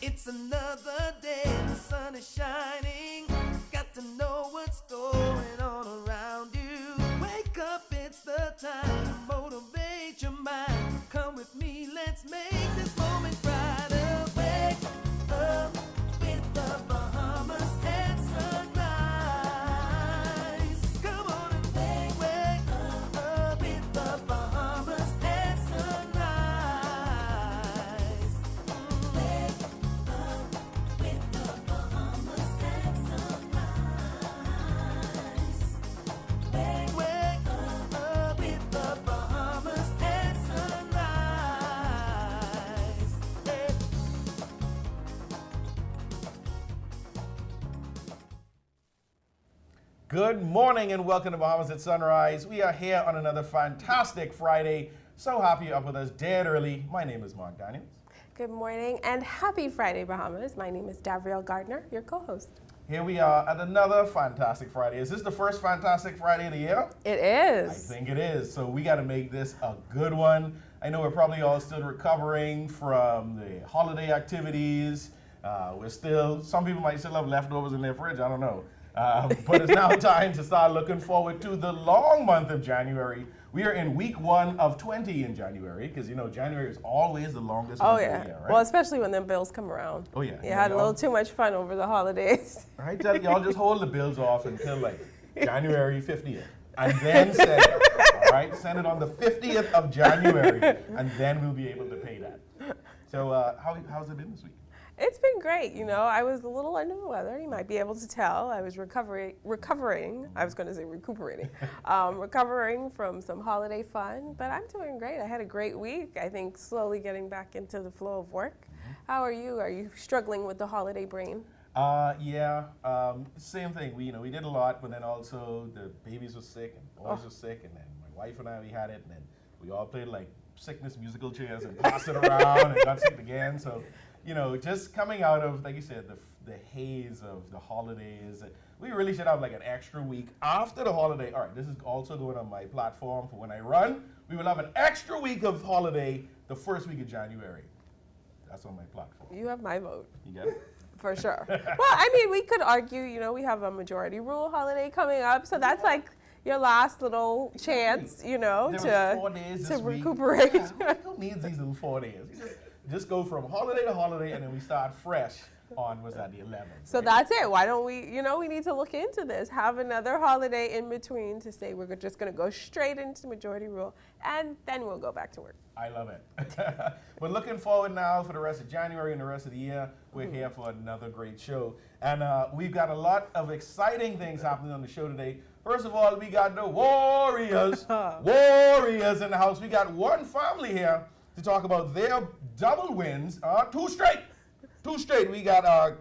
It's another day, the sun is shining. Got to know what's going on around you. Wake up, it's the time to motivate your mind. Come with me, let's make this moment brighter. Wake up with the Bahamas at sunrise. Come on and wake up with the Bahamas at sunrise. Wake up with the Bahamas at sunrise. Wake up with the Bahamas at sunrise. Hey. Good morning and welcome to Bahamas at Sunrise. We are here on another fantastic Friday. So happy you're up with us dead early. My name is Mark Daniels. Good morning and happy Friday, Bahamas. My name is Deveaux Gardner, your co-host. Here we are at another fantastic Friday. Is this the first fantastic Friday of the year? It is. I think it is. So we got to make this a good one. I know we're probably all still recovering from the holiday activities. Some people might still have leftovers in their fridge. I don't know. But it's now time to start looking forward to the long month of January. We are in week 1 of 20 in January, because you know January is always the longest month of the year, right? Well, especially when them bills come around. Oh yeah. You had a little too much fun over the holidays. I tell y'all, just hold the bills off until like January 50th, and then send it. All right, send it on the 50th of January, and then we'll be able to pay that. So how's it been this week? It's been great. You know, I was a little under the weather. You might be able to tell. I was recovering. I was going to say recuperating. Recovering from some holiday fun, but I'm doing great. I had a great week. I think slowly getting back into the flow of work. How are you? Are you struggling with the holiday brain? Same thing. We did a lot, but then also the babies were sick and boys were sick, and then my wife and I, we had it, and then we all played like sickness musical chairs and passed it around and got sick again. So, you know, just coming out of, like you said, the haze of the holidays, we really should have like an extra week after the holiday. All right, this is also going on my platform for when I run. We will have an extra week of holiday the first week of January. That's on my platform. You have my vote. You get it? For sure. Well, I mean, we could argue, you know, we have a majority rule holiday coming up, so that's like your last little chance, you know, There were 4 days to this week. recuperate. Yeah, who needs these little 4 days? You just go from holiday to holiday, and then we start fresh on, was that the 11th? So right? that's it. Why don't we, you know, we need to look into this, have another holiday in between to say we're just going to go straight into majority rule, and then we'll go back to work. I love it. We're looking forward now for the rest of January and the rest of the year. We're here for another great show. And we've got a lot of exciting things happening on the show today. First of all, we got the Warriors. Warriors in the house. We got one family here to talk about their double wins. 2 straight. 2 straight. We got our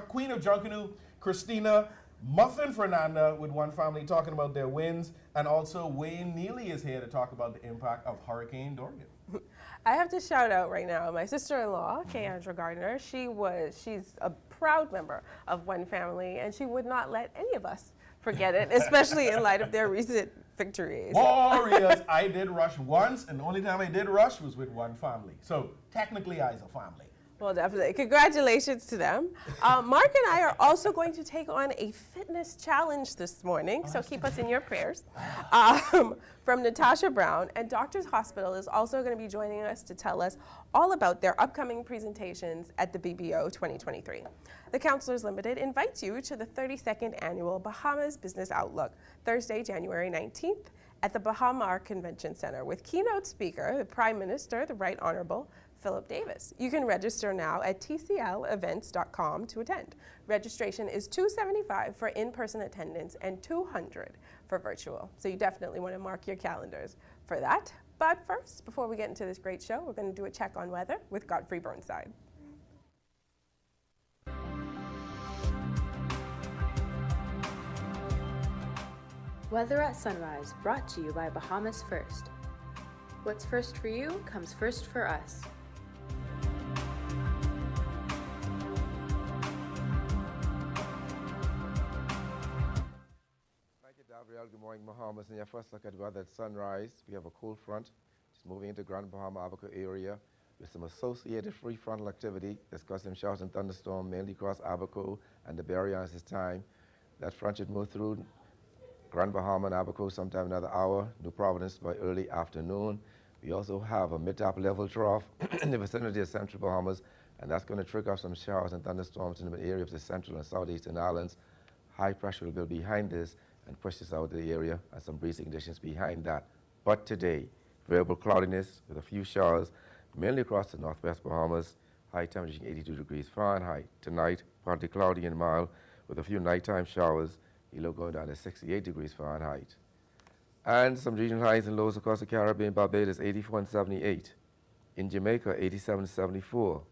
Queen of Junkanoo, Christina, Muffin, Fernander, with one family talking about their wins. And also Wayne Neely is here to talk about the impact of Hurricane Dorian. I have to shout out right now my sister-in-law, Andrew Gardner. She's a proud member of One Family, and she would not let any of us forget it, especially in light of their recent victories. Warriors! I did rush once, and the only time I did rush was with one family. So technically, I was a family. Well, definitely. Congratulations to them. Mark and I are also going to take on a fitness challenge this morning, so keep us in your prayers, from Natasha Brown. And Doctors Hospital is also going to be joining us to tell us all about their upcoming presentations at the BBO 2023. The Counselors Limited invites you to the 32nd Annual Bahamas Business Outlook, Thursday, January 19th, at the Bahamar Convention Center with keynote speaker, the Prime Minister, the Right Honorable Philip Davis. You can register now at tclevents.com to attend. Registration is $275 for in-person attendance and $200 for virtual. So you definitely want to mark your calendars for that. But first, before we get into this great show, we're going to do a check on weather with Godfrey Burnside. Weather at Sunrise, brought to you by Bahamas First. What's first for you comes first for us. Thank you, Gabrielle. Good morning, Bahamas. In your first look at weather at sunrise, we have a cold front just moving into Grand Bahama Abaco area. with some associated free frontal activity. That's caused some showers and thunderstorms, mainly across Abaco and the Dorian this time. That front should move through Grand Bahama and Abaco sometime another hour, New Providence by early afternoon. We also have a mid-top level trough in the vicinity of central Bahamas, and that's going to trigger off some showers and thunderstorms in the area of the central and southeastern islands. High pressure will be behind this and push this out of the area, and some breezy conditions behind that. But today, variable cloudiness with a few showers, mainly across the northwest Bahamas, high temperature 82 degrees Fahrenheit. Tonight, partly cloudy and mild with a few nighttime showers, low going down to 68 degrees Fahrenheit. And some regional highs and lows across the Caribbean. Barbados 84 and 78. In Jamaica 87 and 74.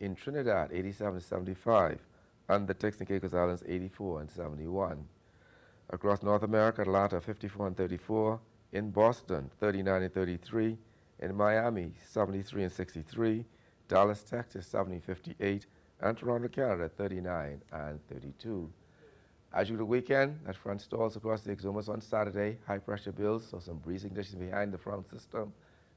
In Trinidad 87 and 75. And the Turks and Caicos Islands 84 and 71. Across North America, Atlanta 54 and 34. In Boston 39 and 33. In Miami 73 and 63. Dallas, Texas 70 and 58. And Toronto, Canada 39 and 32. As you do the weekend, that front stalls across the Exumas on Saturday, high pressure builds, so some breezy conditions behind the front system.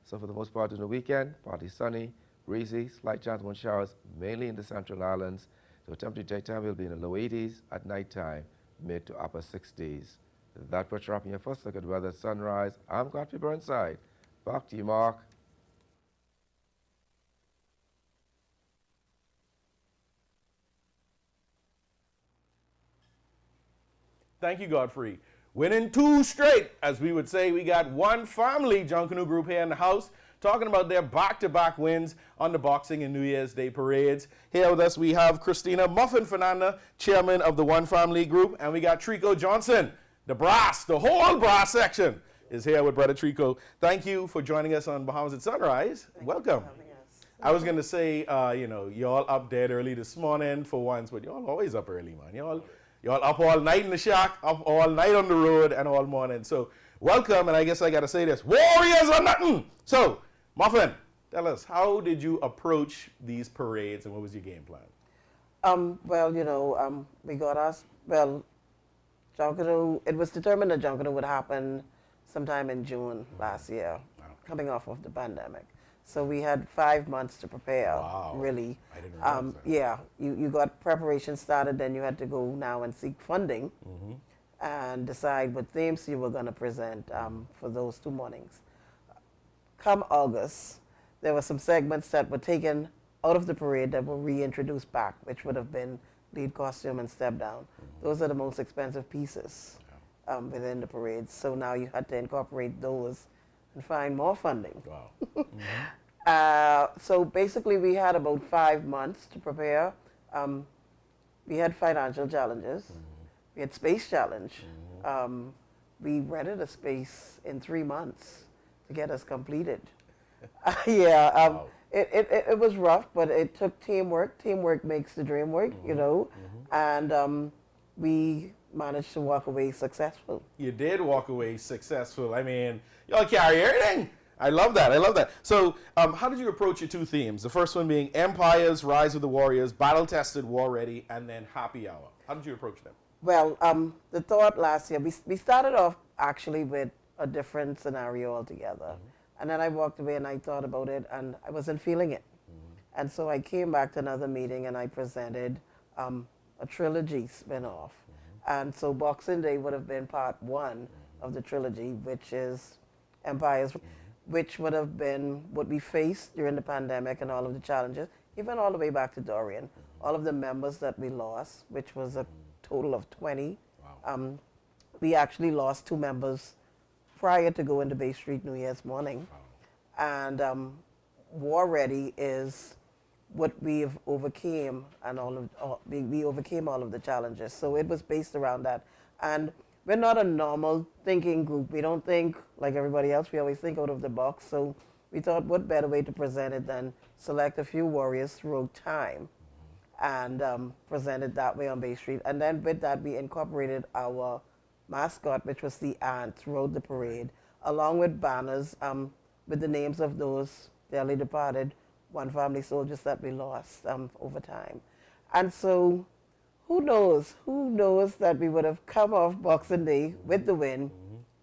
So for the most part, in the weekend, partly sunny, breezy, slight chance of showers, mainly in the central islands. So temperature daytime will be in the low 80s, at nighttime, mid to upper 60s. That puts you up in your first look at weather at sunrise. I'm Godfrey Burnside. Back to you, Mark. Thank you, Godfrey. Winning 2 straight, as we would say. We got one family Junkanoo group here in the house talking about their back-to-back wins on the Boxing and New Year's Day parades. Here with us, we have Christina Muffin Fernander, chairman of the One Family Group, and we got Trico Johnson, the brass, the whole brass section is here with Brother Trico. Thank you for joining us on Bahamas at Sunrise. Welcome. I was going to say, y'all up dead early this morning for once, but y'all always up early, man. Y'all up all night in the shack, up all night on the road, and all morning. So welcome, and I guess I got to say this. Warriors or nothing! So, Muffin, tell us, how did you approach these parades, and what was your game plan? We got us, Junkanoo, it was determined that Junkanoo would happen sometime in June last year, coming off of the pandemic. So we had 5 months to prepare, really. I didn't realize that. Yeah, you got preparation started, then you had to go now and seek funding and decide what themes you were going to present for those 2 mornings. Come August, there were some segments that were taken out of the parade that were reintroduced back, which would have been lead costume and step down. Those are the most expensive pieces within the parade. So now you had to incorporate those and find more funding. Wow. So basically we had about 5 months to prepare. We had financial challenges. We had space challenge. We rented a space in 3 months to get us completed. Wow. It was rough, but it took teamwork. Teamwork makes the dream work, and we managed to walk away successful. You did walk away successful. I mean, y'all carry everything. I love that. So how did you approach your 2 themes? The first one being Empires, Rise of the Warriors, Battle Tested, War Ready, and then Happy Hour. How did you approach them? Well, the thought last year, we started off actually with a different scenario altogether. And then I walked away and I thought about it and I wasn't feeling it. And so I came back to another meeting and I presented a trilogy spin-off. And so Boxing Day would have been part 1 of the trilogy, which is Empires, which would have been what we faced during the pandemic and all of the challenges, even all the way back to Dorian. All of the members that we lost, which was a total of 20. Wow. We actually lost 2 members prior to going to Bay Street New Year's morning. Wow. And War Ready is what we've overcame, and we overcame all of the challenges. So it was based around that. And we're not a normal thinking group. We don't think like everybody else. We always think out of the box. So we thought, what better way to present it than select a few warriors throughout time and present it that way on Bay Street. And then with that, we incorporated our mascot, which was the ant, throughout the parade, along with banners with the names of those dearly departed One Family soldiers that we lost over time. And so who knows that we would have come off Boxing Day with the win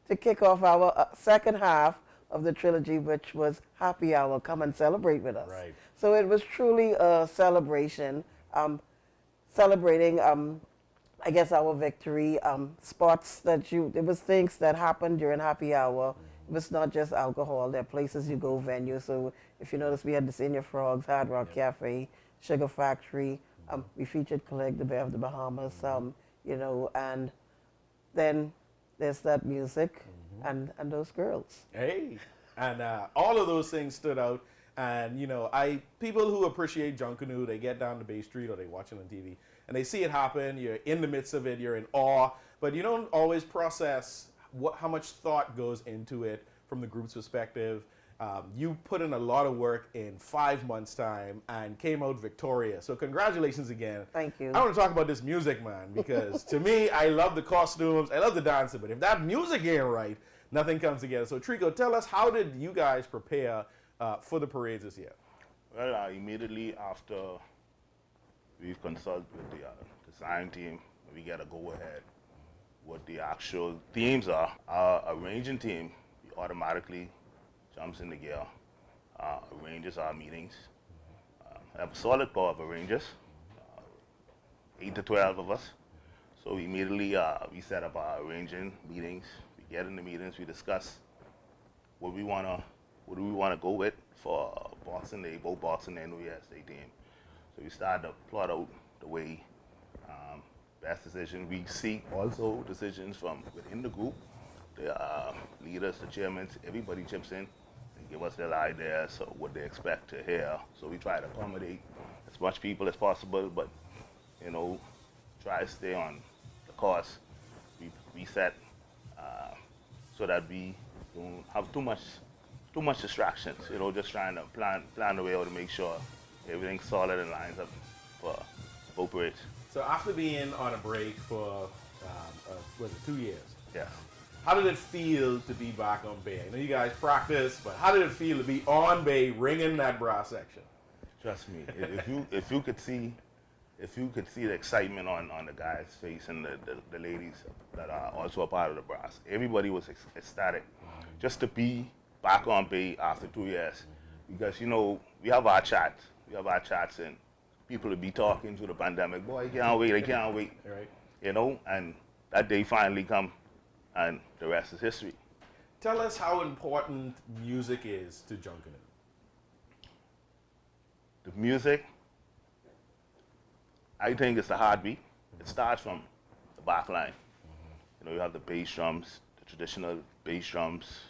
to kick off our second half of the trilogy, which was Happy Hour, Come and Celebrate with Us. Right. So it was truly a celebration, celebrating, I guess, our victory. Spots that it was things that happened during Happy Hour. It was not just alcohol. There are places you go, venues. So if you notice, we had the Senior Frogs, Hard Rock Cafe, Sugar Factory. We featured Collect the Bear of the Bahamas, you know, and then there's that music and those girls. Hey, and all of those things stood out. And you know, people who appreciate Junkanoo, they get down to Bay Street or they watch it on TV, and they see it happen. You're in the midst of it. You're in awe, but you don't always process how much thought goes into it from the group's perspective. You put in a lot of work in 5 months' time and came out victorious. So congratulations again. Thank you. I want to talk about this music, man, because to me, I love the costumes, I love the dancing, but if that music ain't right, nothing comes together. So Trico, tell us, how did you guys prepare for the parades this year? Well, immediately after we've consulted with the design team, we get a go-ahead what the actual themes are. Our arranging team automatically jumps in the gear, arranges our meetings. I have a solid core of arrangers, 8 to 12 of us. So immediately we set up our arranging meetings. We get in the meetings, we discuss what do we want to go with for Boxing Day, both Boxing Day and New Year's Day team. So we started to plot out the way best decision. We seek also decisions from within the group. The leaders, the chairmen, everybody chips in and give us their ideas of what they expect to hear. So we try to accommodate as much people as possible, but you know, try to stay on the course we set so that we don't have too much distractions. You know, just trying to plan the way out to make sure everything's solid and lines up for both parades. So after being on a break for, was it 2 years? Yeah. How did it feel to be back on Bay? I know you guys practice, but how did it feel to be on Bay ringing that brass section? Trust me, if you could see the excitement on the guy's face and the ladies that are also a part of the brass, everybody was ecstatic just to be back on Bay after 2 years. Because you know, we have our chats and people will be talking through the pandemic, boy, I can't wait. Right. You know, and that day finally come and the rest is history. Tell us how important music is to Junkanoo. The music, I think it's the heartbeat. It starts from the back line. You know, you have the bass drums, the traditional bass drums,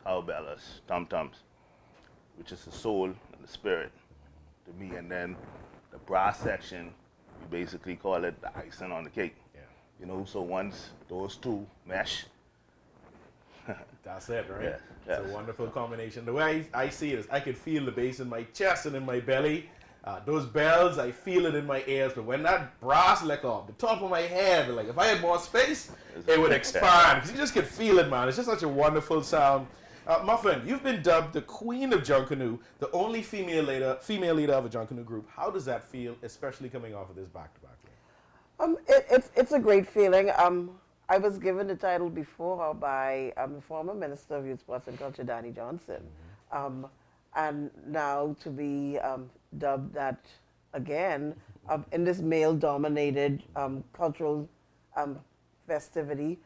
cowbells, tom-toms, which is the soul and the spirit to me. And then the brass section, we basically call it the icing on the cake. Yeah. You know, so once those two mesh, that's it, right? Yes, It's yes. a wonderful combination. The way I see it is I could feel the bass in my chest and in my belly. Those bells, I feel it in my ears. But when that brass let off, the top of my head, like if I had more space, it would expand. Because you just could feel it, man. It's just such a wonderful sound. Muffin, you've been dubbed the Queen of Junkanoo, the only female leader of a Junkanoo group. How does that feel, especially coming off of this back-to-back? It's a great feeling. I was given the title before by the former Minister of Youth, Sports and Culture, Danny Johnson. And now to be dubbed that again in this male-dominated cultural festivity,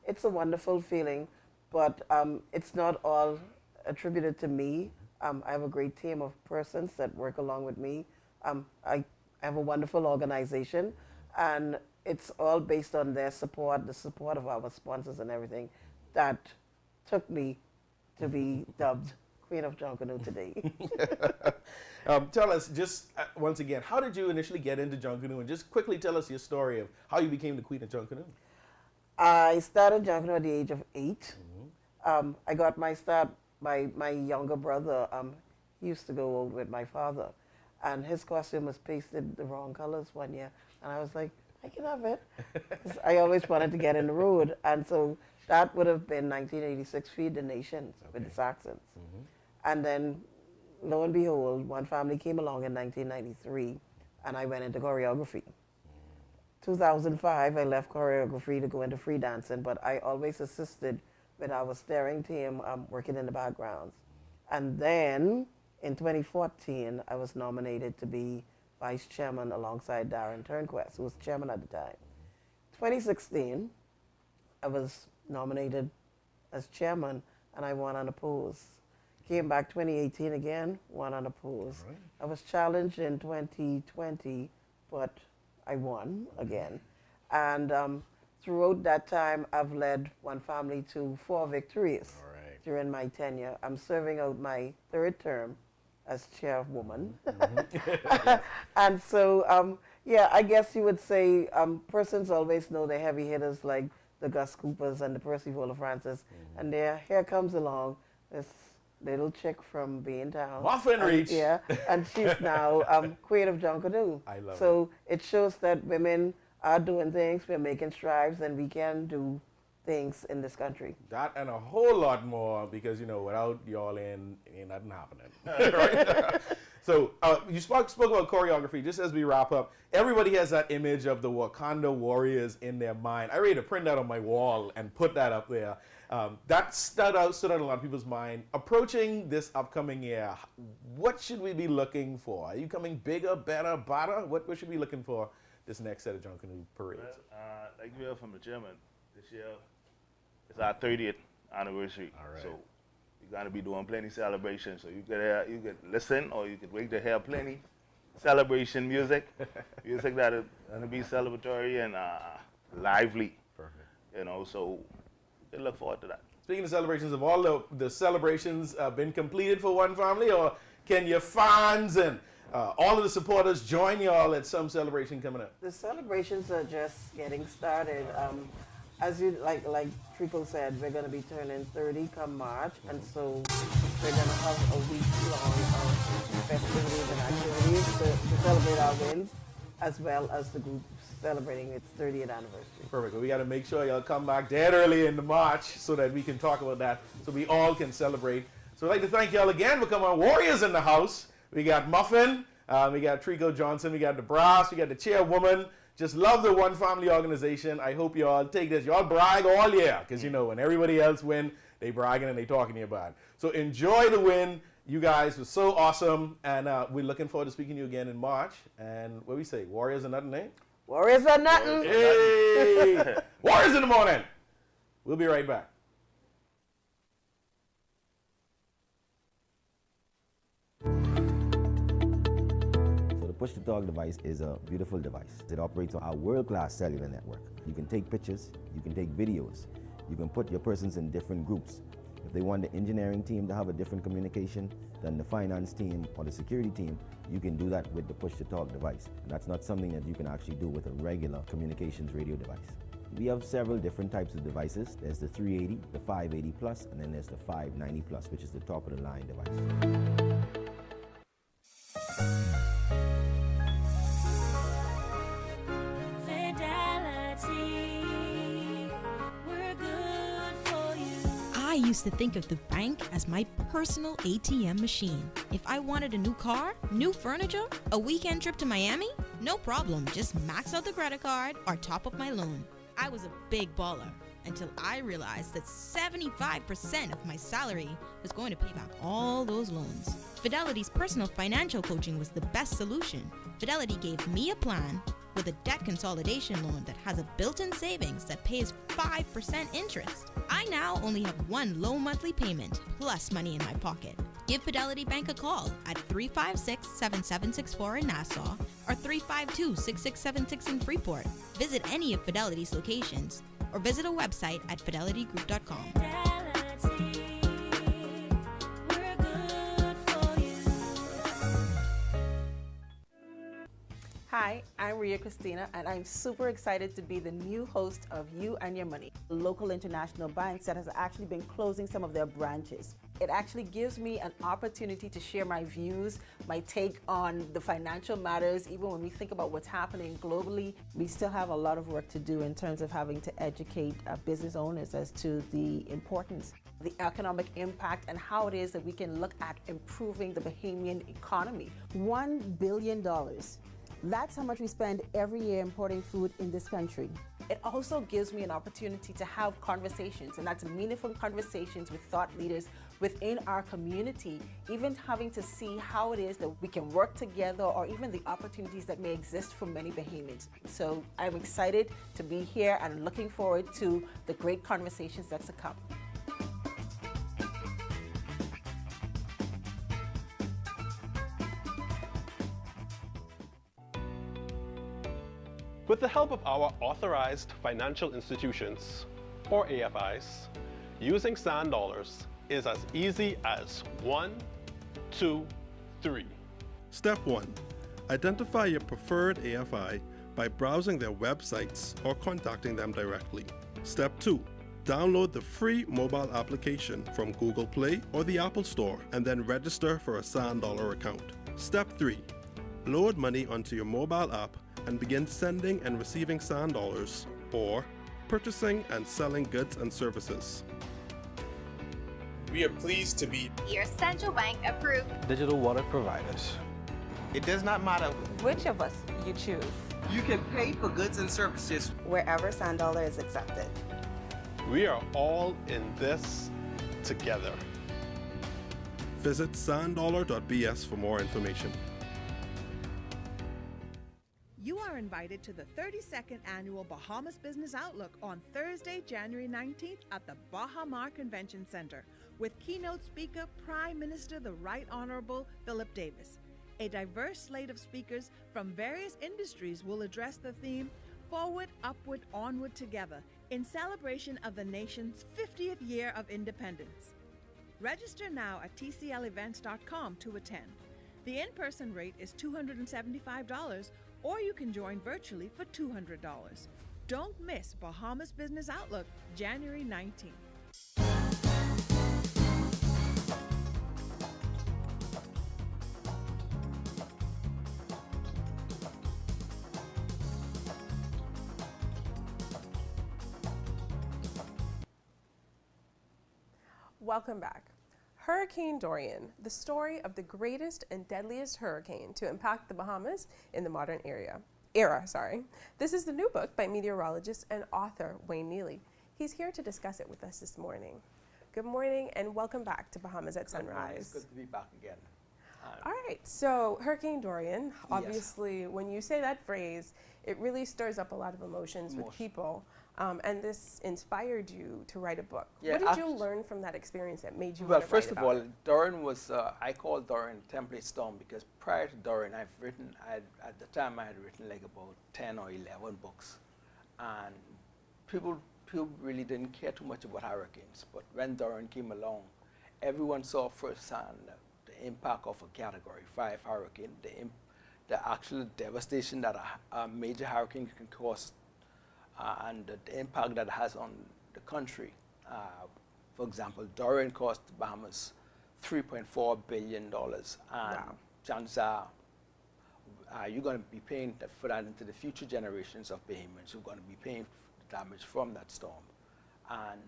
it's a wonderful feeling, but it's not all attributed to me. I have a great team of persons that work along with me. I have a wonderful organization, and it's all based on their support, the support of our sponsors and everything, that took me to be dubbed Queen of Junkanoo today. Tell us, just once again, how did you initially get into Junkanoo? And just quickly tell us your story of how you became the Queen of Junkanoo. I started Junkanoo at the age of 8. I got my start by my younger brother. He used to go out with my father, and his costume was pasted the wrong colors one year. And I was like, I can have it. 'Cause I always wanted to get in the road. And so that would have been 1986, Feed the Nation with the Saxons. And then, lo and behold, one family came along in 1993, and I went into choreography. 2005, I left choreography to go into free dancing, but I always assisted with our steering team working in the backgrounds. And then in 2014, I was nominated to be vice chairman alongside Darren Turnquest, who was chairman at the time. 2016, I was nominated as chairman, and I won unopposed. Came back 2018 again, won unopposed. Right. I was challenged in 2020, but I won again. And throughout that time, I've led one family to 4 victories during my tenure. I'm serving out my 3rd term as chairwoman. And so, yeah, I guess you would say persons always know the heavy hitters like the Gus Coopers and the Percy Fuller Francis. And here comes along this little chick from Beantown. Muffin reach. Yeah, and she's now queen of Junkanoo. I love so it shows that women are doing things, we're making strides, and we can do things in this country. That and a whole lot more, because, you know, without y'all ain't nothing happening. Right? So you spoke about choreography. Just as we wrap up, everybody has that image of the Wakanda warriors in their mind. I ready to print that on my wall and put that up there. That stood out in a lot of people's mind. Approaching this upcoming year, what should we be looking for? Are you coming bigger, better, badder? What should we be looking for this next set of Junkanoo parades? Well, like you heard from the chairman, this year it's our 30th anniversary. All right. So we're gonna be doing plenty celebrations. So you could listen, or you could wait to hear plenty celebration music, music that is gonna be celebratory and lively. Perfect. You know, so we look forward to that. Speaking of celebrations, have all the celebrations been completed for one family, or can your fans and all of the supporters join y'all at some celebration coming up? The celebrations are just getting started. As you like Trico said, we're going to be turning 30 come March, and so we're going to have a week long of festivities and activities to celebrate our wins, as well as the group celebrating its 30th anniversary. Perfect. Well, we got to make sure y'all come back dead early in the March so that we can talk about that, so we all can celebrate. So I'd like to thank y'all again for coming on. Warriors in the house. We got Muffin, we got Trico Johnson, we got the brass, we got the chairwoman. Just love the One Family organization. I hope y'all take this. Y'all brag all year, because, you know, when everybody else win, they bragging and they talking to you about it. So enjoy the win. You guys were so awesome, and we're looking forward to speaking to you again in March. And what do we say? Warriors are nothing, eh? Warriors are nothing. Hey! Warriors in the morning. We'll be right back. The push-to-talk device is a beautiful device. It operates on our world-class cellular network. You can take pictures, you can take videos, you can put your persons in different groups. If they want the engineering team to have a different communication than the finance team or the security team, you can do that with the push-to-talk device. And that's not something that you can actually do with a regular communications radio device. We have several different types of devices. There's the 380, the 580 plus, and then there's the 590 plus, which is the top of the line device. I used to think of the bank as my personal ATM machine. If I wanted a new car, new furniture, a weekend trip to Miami, no problem, just max out the credit card or top up my loan. I was a big baller until I realized that 75% of my salary was going to pay back all those loans. Fidelity's personal financial coaching was the best solution. Fidelity gave me a plan with a debt consolidation loan that has a built-in savings that pays 5% interest. I now only have one low monthly payment plus money in my pocket. Give Fidelity Bank a call at 356-7764 in Nassau or 352-6676 in Freeport. Visit any of Fidelity's locations or visit a website at fidelitygroup.com. Hi, I'm Christina, and I'm super excited to be the new host of You and Your Money, local international banks that has actually been closing some of their branches. It actually gives me an opportunity to share my views, my take on the financial matters. Even when we think about what's happening globally, we still have a lot of work to do in terms of having to educate business owners as to the importance, the economic impact, and how it is that we can look at improving the Bahamian economy. $1 billion. That's how much we spend every year importing food in this country. it also gives me an opportunity to have conversations, and that's meaningful conversations with thought leaders within our community, even having to see how it is that we can work together or even the opportunities that may exist for many Bahamians. So I'm excited to be here and looking forward to the great conversations that's to come. With the help of our authorized financial institutions, or AFIs, using sand dollars is as easy as 1, 2, 3. Step 1. Identify your preferred AFI by browsing their websites or contacting them directly. Step 2. Download the free mobile application from Google Play or the Apple Store and then register for a sand dollar account. Step 3. Load money onto your mobile app and begin sending and receiving sand dollars or purchasing and selling goods and services. We are pleased to be your central bank approved digital wallet providers. It does not matter which of us you choose. You can pay for goods and services wherever sand dollar is accepted. We are all in this together. Visit sanddollar.bs for more information. You are invited to the 32nd Annual Bahamas Business Outlook on Thursday, January 19th at the Bahamas Convention Center with keynote speaker Prime Minister the Right Honorable Philip Davis. A diverse slate of speakers from various industries will address the theme Forward, Upward, Onward Together in celebration of the nation's 50th year of independence. Register now at tclevents.com to attend. The in-person rate is $275, or you can join virtually for $200. Don't miss Bahamas Business Outlook, January 19th. Welcome back. Hurricane Dorian, the story of the greatest and deadliest hurricane to impact the Bahamas in the modern era. This is the new book by meteorologist and author Wayne Neely. He's here to discuss it with us this morning. Good morning and welcome back to Bahamas at Sunrise. It's good to be back again. All right, so Hurricane Dorian, obviously when you say that phrase, it really stirs up a lot of emotions with people. And this inspired you to write a book. Yeah, what did you learn from that experience that made you Well, want to first write of about all, Dorian was, I call Dorian template storm because prior to Dorian, at the time I had written like about 10 or 11 books. And people really didn't care too much about hurricanes. But when Dorian came along, everyone saw firsthand the impact of a Category 5 hurricane, the actual devastation that a major hurricane can cause, and the impact that it has on the country. For example, Dorian cost the Bahamas $3.4 billion, and chances are you're going to be paying for that into the future generations of Bahamians who are going to be paying the damage from that storm. And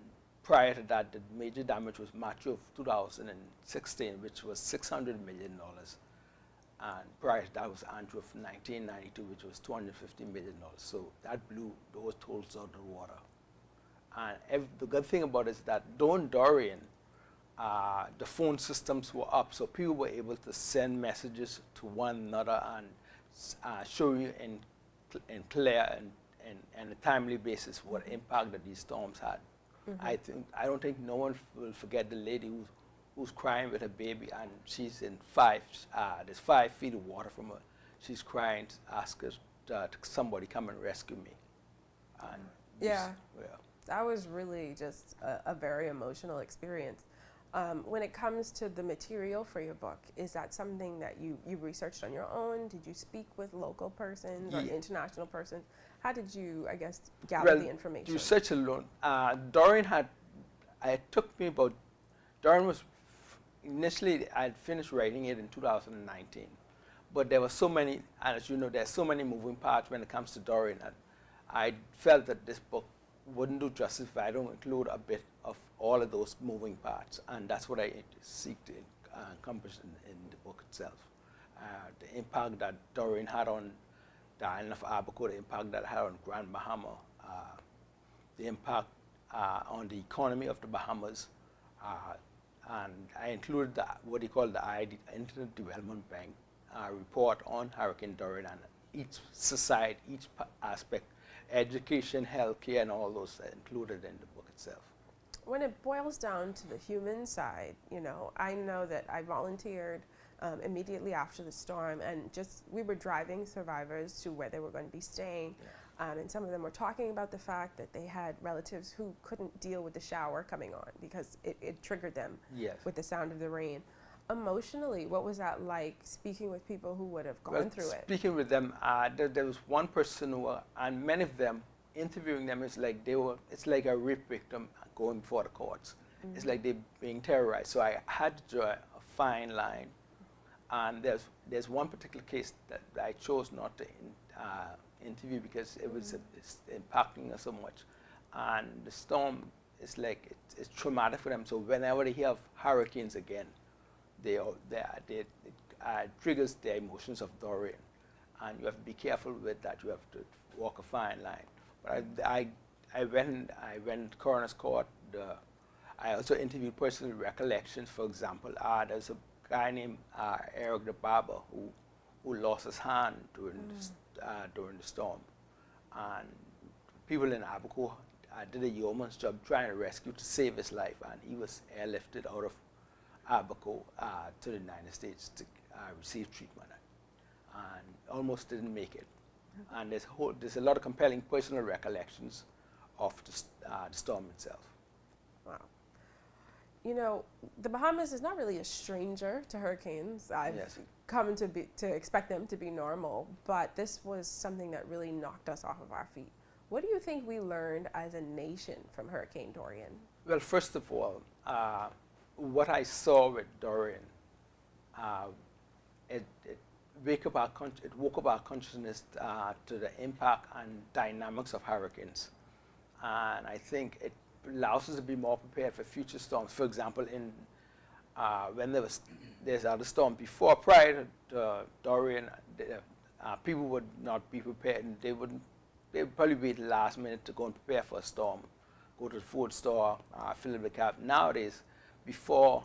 prior to that, the major damage was March of 2016, which was $600 million. And prior to that was Andrew of 1992, which was $250 million. So that blew those tolls out of the water. And the good thing about it is that during Dorian, the phone systems were up, so people were able to send messages to one another and show you in clear and a timely basis what impact that these storms had. Mm-hmm. I don't think no one will forget the lady who's crying with her baby, and she's in there's 5 feet of water from her. She's crying to ask us somebody come and rescue me. And that was really just a very emotional experience. When it comes to the material for your book, is that something that you researched on your own? Did you speak with local persons or international persons? How did you, I guess, gather the information? Research alone. Dorian Dorian was, initially I had finished writing it in 2019, but there were so many, and as you know, there's so many moving parts when it comes to Dorian, and I felt that this book wouldn't do justice if I don't include a bit of all of those moving parts, and that's what I seek to accomplish in the book itself. The impact that Dorian had on the island of Abaco, the impact that it had on Grand Bahama, the impact on the economy of the Bahamas. And I included what they call the Internet Development Bank report on Hurricane Dorian, and each society, each aspect, education, healthcare, and all those are included in the book itself. When it boils down to the human side, you know that I volunteered immediately after the storm, and we were driving survivors to where they were going to be staying. And some of them were talking about the fact that they had relatives who couldn't deal with the shower coming on because it triggered them with the sound of the rain. Emotionally, what was that like, speaking with people who would have gone through it? Speaking with them, there was one person who, and many of them, interviewing them, it's like it's like a rape victim going before the courts. Mm-hmm. It's like they're being terrorized. So I had to draw a fine line. And there's one particular case that I chose not to interview because it was it's impacting us so much. And the storm is like, it's traumatic for them. So whenever they hear of hurricanes again, it triggers their emotions of Dorian. And you have to be careful with that. You have to walk a fine line. But I went to coroner's court. I also interviewed personal recollections. For example, there's a guy named Eric the barber who lost his hand during the storm, and people in Abaco did a yeoman's job trying to rescue to save his life, and he was airlifted out of Abaco to the United States to receive treatment, and almost didn't make it. And there's a lot of compelling personal recollections of the storm itself. Wow. You know, the Bahamas is not really a stranger to hurricanes. I've come to expect them to be normal, but this was something that really knocked us off of our feet. What do you think we learned as a nation from Hurricane Dorian? Well, first of all, what I saw with Dorian, it woke up our consciousness to the impact and dynamics of hurricanes. And I think it allows us to be more prepared for future storms. For example, when there's other storm prior to Dorian, people would not be prepared, and they would probably wait the last minute to go and prepare for a storm, go to the food store, fill up the cab. Nowadays, before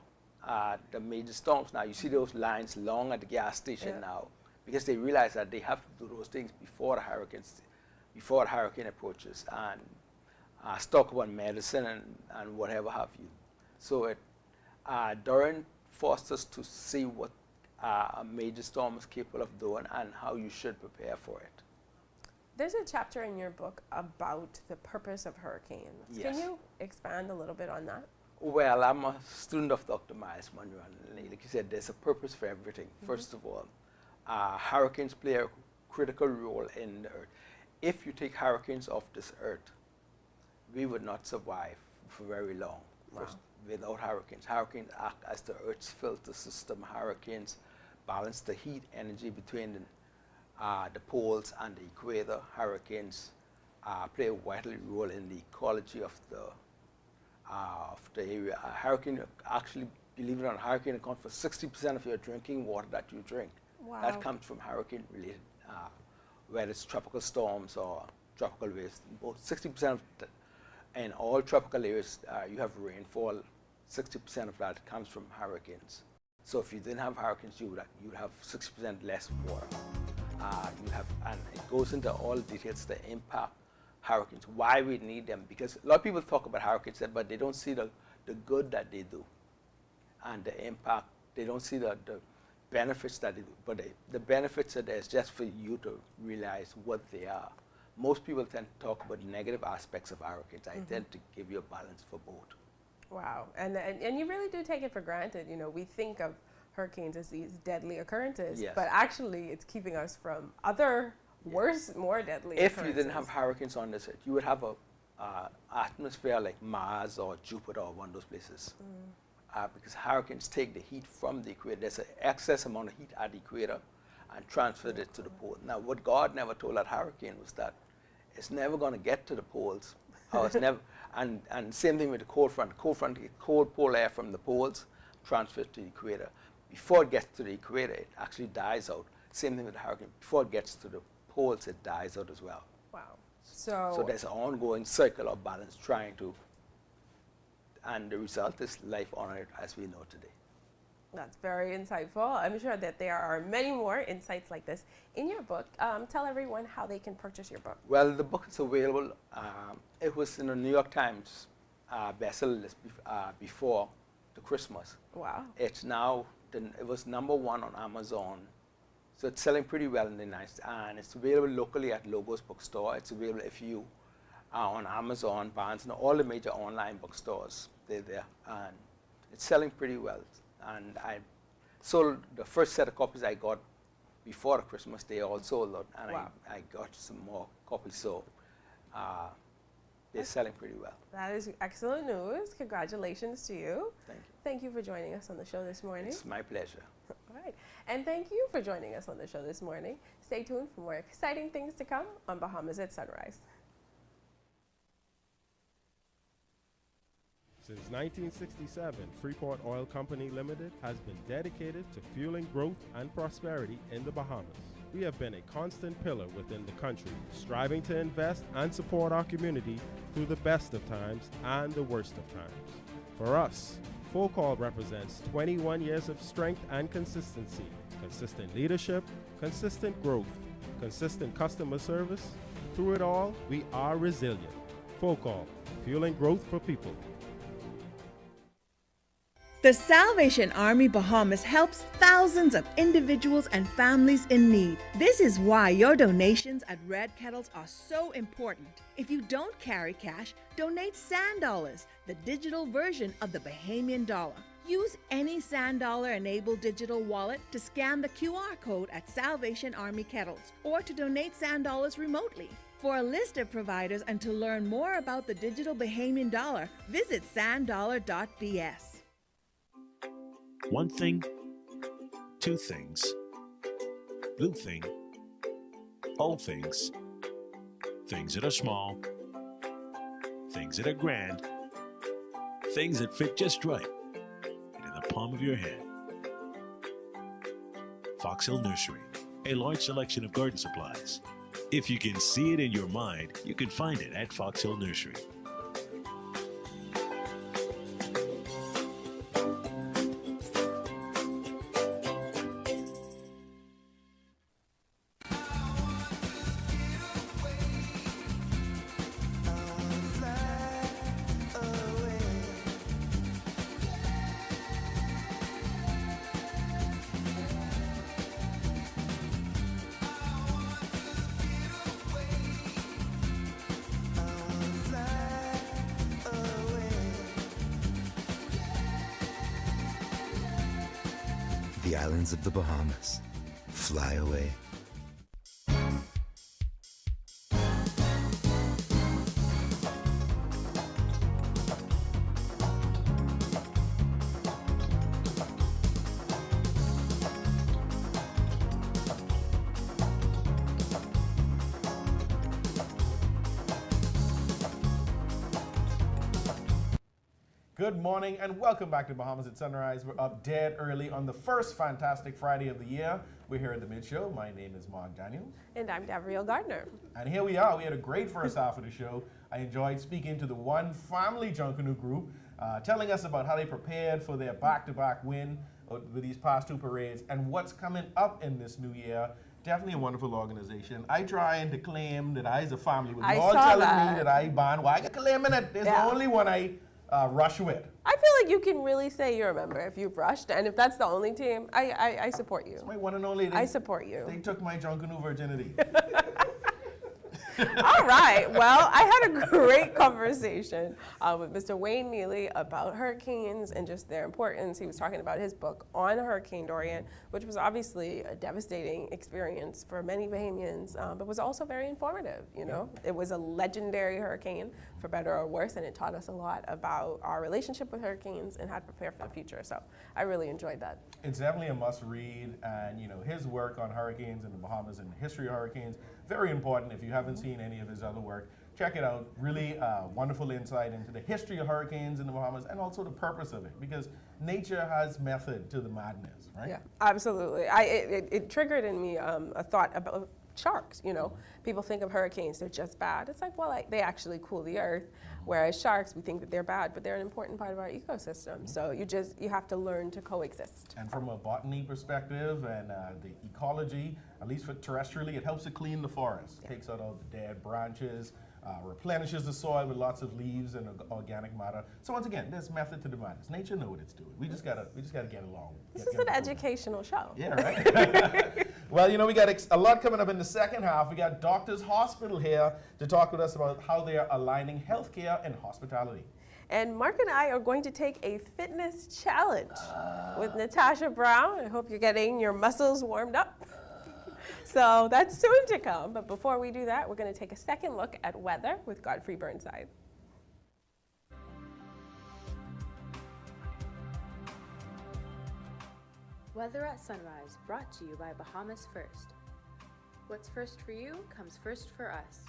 the major storms, now you see those lines long at the gas station now, because they realize that they have to do those things before the hurricane approaches, and stock up on medicine and whatever have you. So Dorian forced us to see what a major storm is capable of doing and how you should prepare for it. There's a chapter in your book about the purpose of hurricanes. Yes. Can you expand a little bit on that? Well, I'm a student of Dr. Miles Monroe, and like you said, there's a purpose for everything. Mm-hmm. First of all, hurricanes play a critical role in the earth. If you take hurricanes off this earth, we would not survive for very long. Wow. Without hurricanes. Hurricanes act as the Earth's filter system. Hurricanes balance the heat energy between the poles and the equator. Hurricanes play a vital role in the ecology of the area. A hurricane, actually, believe it or not, hurricane accounts for 60% of your drinking water that you drink. Wow. That comes from hurricane-related, whether it's tropical storms or tropical waves. Both 60% of in all tropical areas, you have rainfall. 60% of that comes from hurricanes. So if you didn't have hurricanes, you would have 60% less water. And it goes into all details the impact hurricanes, why we need them, because a lot of people talk about hurricanes, but they don't see the good that they do, and the impact. They don't see the benefits that they do, but the benefits are there just for you to realize what they are. Most people tend to talk about negative aspects of hurricanes. I tend to give you a balance for both. Wow, and you really do take it for granted. You know, we think of hurricanes as these deadly occurrences, but actually it's keeping us from other worse, more deadly occurrences. If you didn't have hurricanes on this earth, you would have a atmosphere like Mars or Jupiter or one of those places. Because hurricanes take the heat from the equator. There's an excess amount of heat at the equator and transferred it to the pole. Now, what God never told that hurricane was that it's never going to get to the poles. Or it's never, and same thing with the cold front. Cold polar air from the poles transfers to the equator. Before it gets to the equator, it actually dies out. Same thing with the hurricane. Before it gets to the poles, it dies out as well. Wow. So there's an ongoing circle of balance trying to, and the result is life on Earth as we know today. That's very insightful. I'm sure that there are many more insights like this in your book. Tell everyone how they can purchase your book. Well, the book is available. It was in the New York Times bestseller list before the Christmas. Wow. It's now, it was #1 on Amazon. So it's selling pretty well in the United States. And it's available locally at Logos Bookstore. It's available if you are on Amazon, Barnes, and all the major online bookstores. They're there. And it's selling pretty well. And I sold the first set of copies I got before the Christmas. They all sold out, and wow. I got some more copies. So they're selling pretty well. That is excellent news. Congratulations to you. Thank you. Thank you for joining us on the show this morning. It's my pleasure. All right. And thank you for joining us on the show this morning. Stay tuned for more exciting things to come on Bahamas at Sunrise. Since 1967, Freeport Oil Company Limited has been dedicated to fueling growth and prosperity in the Bahamas. We have been a constant pillar within the country, striving to invest and support our community through the best of times and the worst of times. For us, Folk Oil represents 21 years of strength and consistency, consistent leadership, consistent growth, consistent customer service. Through it all, we are resilient. Folk Oil, fueling growth for people. The Salvation Army Bahamas helps thousands of individuals and families in need. This is why your donations at Red Kettles are so important. If you don't carry cash, donate Sand Dollars, the digital version of the Bahamian dollar. Use any Sand Dollar-enabled digital wallet to scan the QR code at Salvation Army Kettles or to donate Sand Dollars remotely. For a list of providers and to learn more about the digital Bahamian dollar, visit sanddollar.bs. One thing, two things, blue thing, whole things, things that are small, things that are grand, things that fit just right, and in the palm of your hand. Fox Hill Nursery, a large selection of garden supplies. If you can see it in your mind, you can find it at Fox Hill Nursery. The islands of the Bahamas. Fly away. Good morning and welcome back to Bahamas at Sunrise. We're up dead early on the first fantastic Friday of the year. We're here at the Mid Show. My name is Mark Daniels. And I'm Gabrielle Gardner. And here we are. We had a great first half of the show. I enjoyed speaking to the One Family Junkanoo group, telling us about how they prepared for their back-to-back win with these past two parades and what's coming up in this new year. Definitely a wonderful organization. I trying to claim that I, as a family, with you all telling me that I ban. Why I claiming it? There's the only one I rush with. I feel like you can really say you're a member if you've rushed, and if that's the only team, I support you. It's my one and only. I support you. They took my Junkanoo virginity. All right. Well, I had a great conversation with Mr. Wayne Neely about hurricanes and just their importance. He was talking about his book on Hurricane Dorian, which was obviously a devastating experience for many Bahamians, but was also very informative. You know, it was a legendary hurricane, for better or worse, and it taught us a lot about our relationship with hurricanes and how to prepare for the future. So I really enjoyed that. It's definitely a must-read, and you know his work on hurricanes in the Bahamas and the history of hurricanes, very important. If you haven't seen any of his other work, check it out. Really wonderful insight into the history of hurricanes in the Bahamas and also the purpose of it, because nature has method to the madness, right? Yeah, absolutely. It triggered in me a thought about sharks, you know. People think of hurricanes, they're just bad. It's like, well, they actually cool the earth, whereas sharks, we think that they're bad, but they're an important part of our ecosystem. So you have to learn to coexist. And from a botany perspective and the ecology, at least for terrestrially, it helps to clean the forest. It takes out all the dead branches, replenishes the soil with lots of leaves and organic matter. So once again, there's method to the madness. Nature knows what it's doing. We just gotta get along. This is an educational show. Yeah, right. Well, you know, we got a lot coming up in the second half. We got Doctors Hospital here to talk with us about how they are aligning healthcare and hospitality. And Mark and I are going to take a fitness challenge with Natasha Brown. I hope you're getting your muscles warmed up. So that's soon to come. But before we do that, we're going to take a second look at weather with Godfrey Burnside. Weather at Sunrise, brought to you by Bahamas First. What's first for you comes first for us.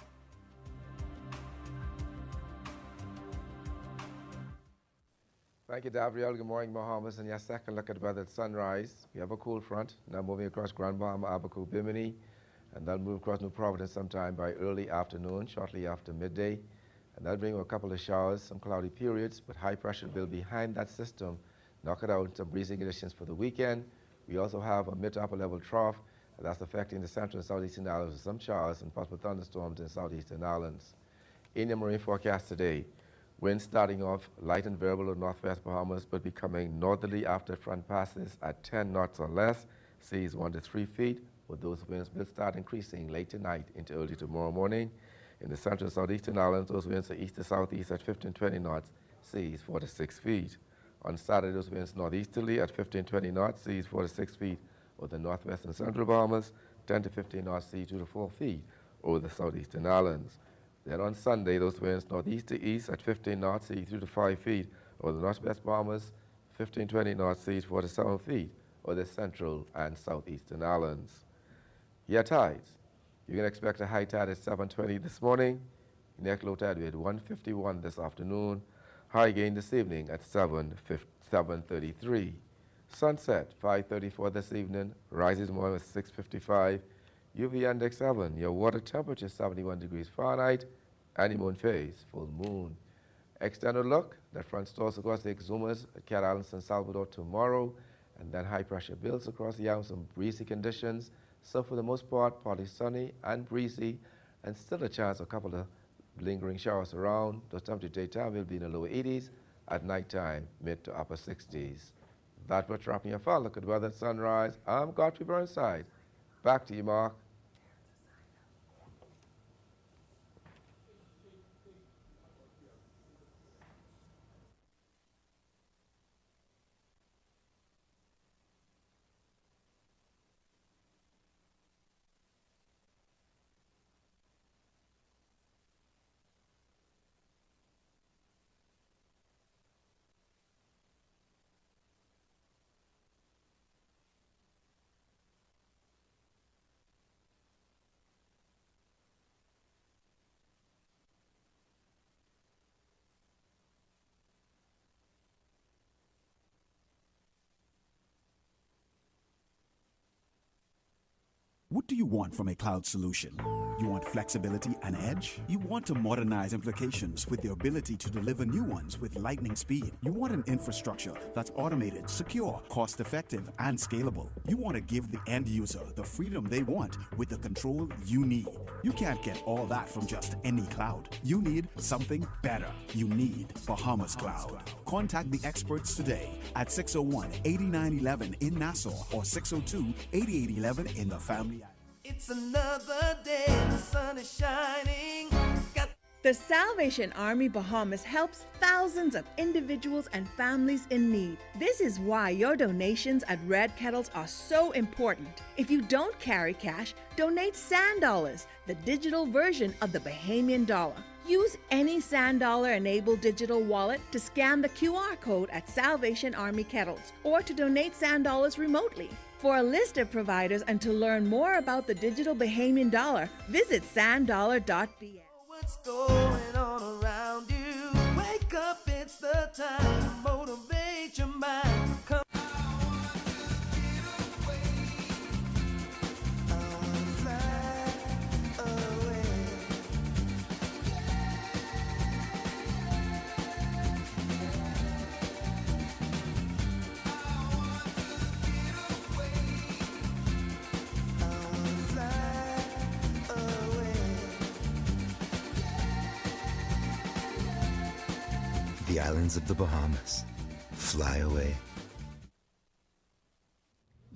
Thank you, Gabrielle. Good morning, Bahamas. And your second look at weather at sunrise. We have a cool front now moving across Grand Bahama, Abaco, Bimini, and that'll move across New Providence sometime by early afternoon, shortly after midday. And that'll bring a couple of showers, some cloudy periods, but high pressure will behind that system knock it out, some breezy conditions for the weekend. We also have a mid to upper level trough that's affecting the central and southeastern islands with some showers and possible thunderstorms in southeastern islands. In the marine forecast today, winds starting off light and variable in northwest Bahamas, but becoming northerly after front passes at 10 knots or less, seas 1 to 3 feet, with those winds will start increasing late tonight into early tomorrow morning. In the central and southeastern islands, those winds are east to southeast at 15-20 knots, seas 4 to 6 feet. On Saturday, those winds northeasterly at 15-20 knots, seas 4 to 6 feet over the northwest and central Bahamas, 10 to 15 knots, seas 2 to 4 feet over the southeastern islands. Then on Sunday, those winds northeast to east at 15 knots, seas 3 to 5 feet over the northwest Bahamas, 15-20 knots, seas 4 to 7 feet over the central and southeastern islands. Your tides. You can expect a high tide at 7:20 this morning, neck low tide at 1:51 this afternoon, high gain this evening at 7:33. Sunset 5:34 this evening, rises more at 6:55. UV index 7, your water temperature 71 degrees Fahrenheit, and the moon phase, full moon. External look, the front stores across the Exumas at Cat Island, San Salvador tomorrow, and then high pressure builds across the island, some breezy conditions. So for the most part, partly sunny and breezy, and still a chance of a couple of lingering showers around. Those temperatures daytime will be in the lower 80s, at nighttime, mid to upper 60s. That's what's wrapping your fun. Look at weather at sunrise. I'm Godfrey Burnside. Back to you, Mark. What do you want from a cloud solution? You want flexibility and edge? You want to modernize applications with the ability to deliver new ones with lightning speed. You want an infrastructure that's automated, secure, cost-effective, and scalable. You want to give the end user the freedom they want with the control you need. You can't get all that from just any cloud. You need something better. You need Bahamas Cloud. Contact the experts today at 601-8911 in Nassau or 602-8811 in the Family. It's another day, the sun is shining. The Salvation Army Bahamas helps thousands of individuals and families in need. This is why your donations at Red Kettles are so important. If you don't carry cash, donate Sand Dollars, the digital version of the Bahamian dollar. Use any Sand Dollar-enabled digital wallet to scan the QR code at Salvation Army Kettles or to donate Sand Dollars remotely. For a list of providers and to learn more about the digital Bahamian dollar, visit sanddollar.bn. What's going on around you? Wake up, it's the time to motivate your mind. Come the islands of the Bahamas. Fly away.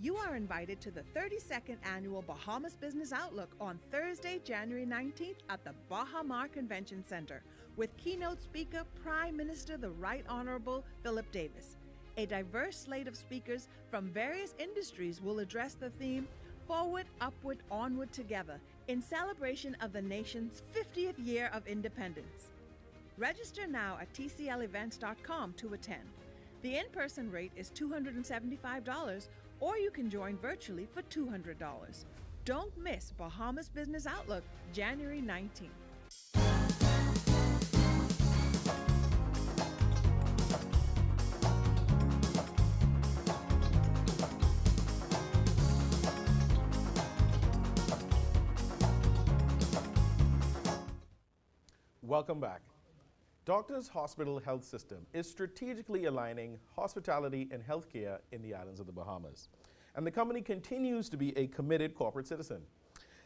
You are invited to the 32nd Annual Bahamas Business Outlook on Thursday, January 19th at the Bahamas Convention Center with keynote speaker Prime Minister the Right Honorable Philip Davis. A diverse slate of speakers from various industries will address the theme Forward, Upward, Onward Together in celebration of the nation's 50th year of independence. Register now at tclevents.com to attend. The in-person rate is $275, or you can join virtually for $200. Don't miss Bahamas Business Outlook, January 19th. Welcome back. Doctors Hospital Health System is strategically aligning hospitality and healthcare in the islands of the Bahamas. And the company continues to be a committed corporate citizen.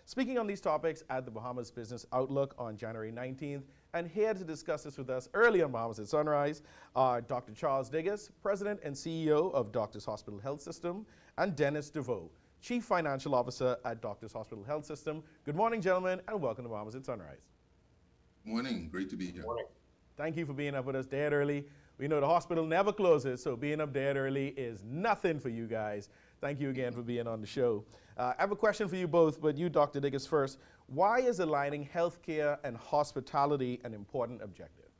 Speaking on these topics at the Bahamas Business Outlook on January 19th, and here to discuss this with us early on Bahamas at Sunrise are Dr. Charles Diggiss, President and CEO of Doctors Hospital Health System, and Dennis Deveaux, Chief Financial Officer at Doctors Hospital Health System. Good morning, gentlemen, and welcome to Bahamas at Sunrise. Morning, great to be here. Morning. Thank you for being up with us dead early. We know the hospital never closes, so being up dead early is nothing for you guys. Thank you again for being on the show. I have a question for you both, but you, Dr. Diggiss, first. Why is aligning healthcare and hospitality an important objective?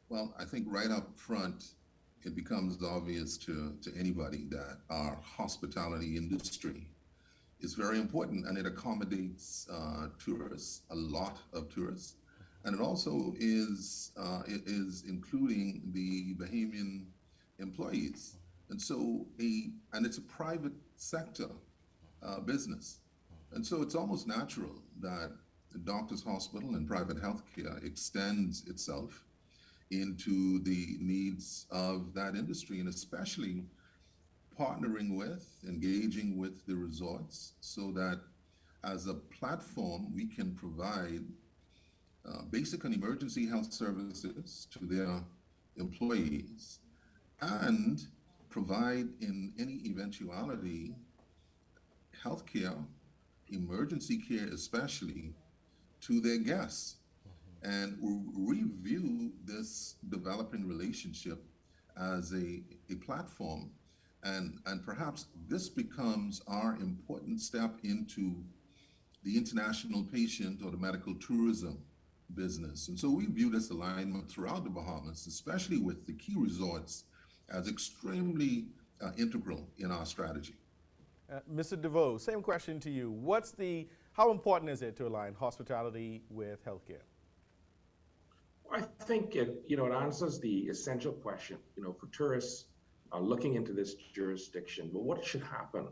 Well, I think right up front, it becomes obvious to anybody that our hospitality industry is very important, and it accommodates tourists, a lot of tourists. And it also is including the Bahamian employees. And so and it's a private sector business. And so it's almost natural that the Doctors Hospital and private healthcare extends itself into the needs of that industry, and especially partnering with, engaging with the resorts so that as a platform, we can provide basic and emergency health services to their employees and provide in any eventuality healthcare, emergency care especially, to their guests. And we view this developing relationship as a platform. And perhaps this becomes our important step into the international patient or the medical tourism business. And so we view this alignment throughout the Bahamas, especially with the key resorts, as extremely integral in our strategy. Mr. Deveaux, same question to you. How important is it to align hospitality with healthcare? I think it answers the essential question, for tourists looking into this jurisdiction. Well, what should happen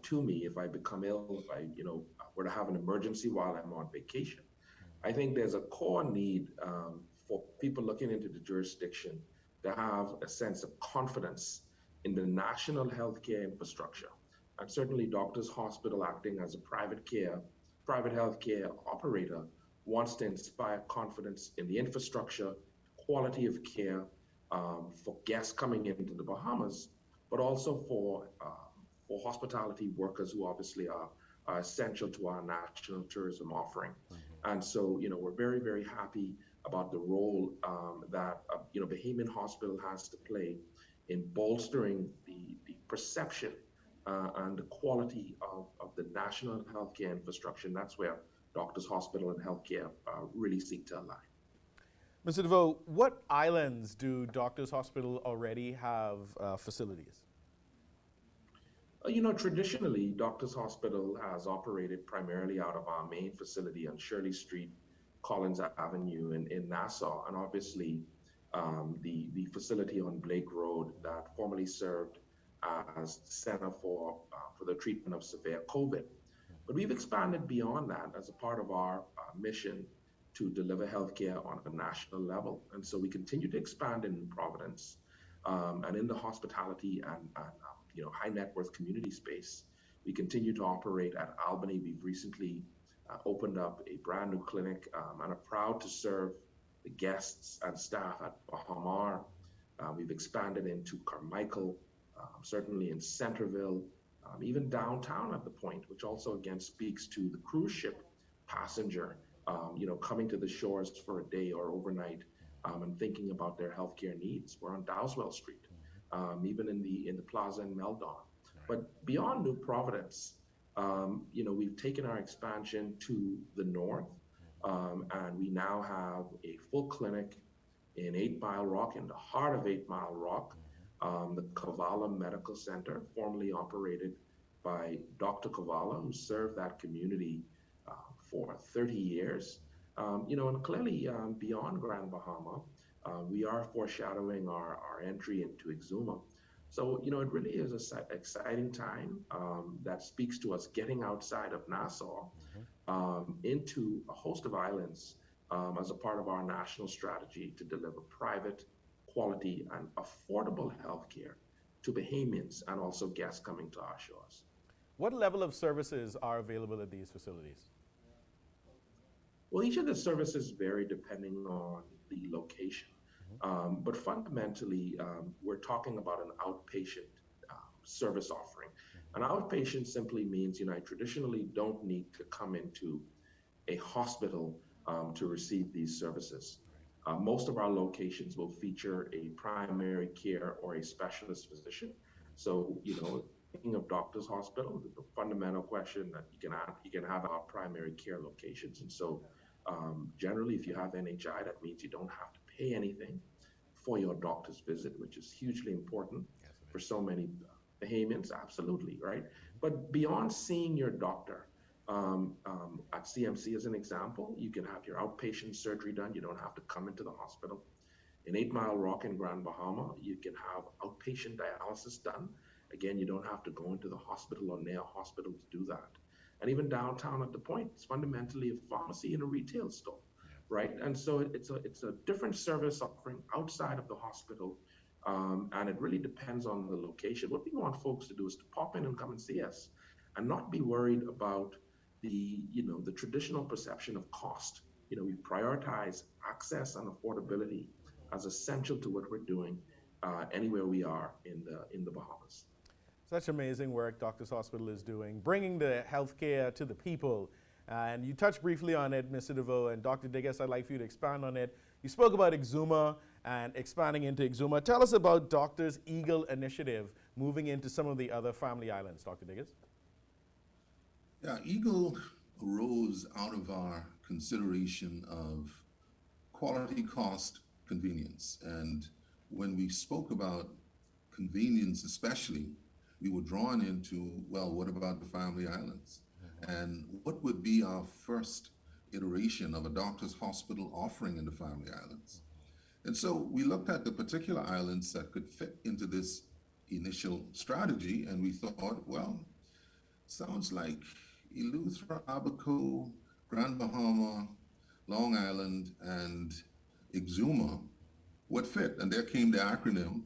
to me if I become ill, if I were to have an emergency while I'm on vacation? I think there's a core need for people looking into the jurisdiction to have a sense of confidence in the national healthcare infrastructure. And certainly Doctors Hospital, acting as a private healthcare operator, wants to inspire confidence in the infrastructure, quality of care for guests coming into the Bahamas, but also for hospitality workers who obviously are essential to our national tourism offering. And so, we're very, very happy about the role that Bahamian Hospital has to play in bolstering the perception and the quality of the national healthcare infrastructure. And that's where Doctors Hospital and healthcare really seek to align. Mr. Deveaux, what islands do Doctors Hospital already have facilities? Traditionally, Doctors Hospital has operated primarily out of our main facility on Shirley Street, Collins Avenue in Nassau, and obviously the facility on Blake Road that formerly served as the Center for the Treatment of Severe COVID. But we've expanded beyond that as a part of our mission to deliver healthcare on a national level. And so we continue to expand in Providence and in the hospitality and high net worth community space. We continue to operate at Albany. We've recently opened up a brand new clinic and are proud to serve the guests and staff at Bahamar. We've expanded into Carmichael, certainly in Centerville, even downtown at the Point, which also again speaks to the cruise ship passenger, coming to the shores for a day or overnight, and thinking about their healthcare needs. We're on Dowswell Street, even in the plaza in Meldon. But beyond New Providence, we've taken our expansion to the north, and we now have a full clinic in 8 Mile Rock, in the heart of 8 Mile Rock, the Kavala Medical Center, formerly operated by Dr. Kavala, who served that community for 30 years. And clearly beyond Grand Bahama, we are foreshadowing our entry into Exuma. So, it really is an exciting time that speaks to us getting outside of Nassau into a host of islands as a part of our national strategy to deliver private, quality, and affordable healthcare to Bahamians and also guests coming to our shores. What level of services are available at these facilities? Well, each of the services vary depending on the location. But fundamentally, we're talking about an outpatient service offering. An outpatient simply means, I traditionally don't need to come into a hospital to receive these services. Most of our locations will feature a primary care or a specialist physician. So, thinking of Doctor's Hospital, the fundamental question that you can have our primary care locations. And so, generally, if you have NHI, that means you don't have to pay anything for your doctor's visit, which is hugely important for so many Bahamians, absolutely, right? But beyond seeing your doctor, at CMC as an example, you can have your outpatient surgery done. You don't have to come into the hospital. In 8 Mile Rock in Grand Bahama, you can have outpatient dialysis done. Again, you don't have to go into the hospital or near a hospital to do that. And even downtown at the Point, it's fundamentally a pharmacy and a retail store, right? And so it's a different service offering outside of the hospital, and it really depends on the location. What we want folks to do is to pop in and come and see us, and not be worried about the traditional perception of cost. We prioritize access and affordability as essential to what we're doing anywhere we are in the Bahamas. Such amazing work Doctors Hospital is doing, bringing the healthcare to the people. And you touched briefly on it, Mr. Deveaux, and Dr. Diggiss, I'd like for you to expand on it. You spoke about Exuma and expanding into Exuma. Tell us about Doctors Eagle Initiative, moving into some of the other family islands, Dr. Diggiss. Yeah, Eagle arose out of our consideration of quality, cost, convenience. And when we spoke about convenience especially, we were drawn into, well, what about the family islands? And what would be our first iteration of a doctor's hospital offering in the family islands? And so we looked at the particular islands that could fit into this initial strategy, and we thought, well, sounds like Eleuthera, Abaco, Grand Bahama, Long Island, and Exuma would fit. And there came the acronym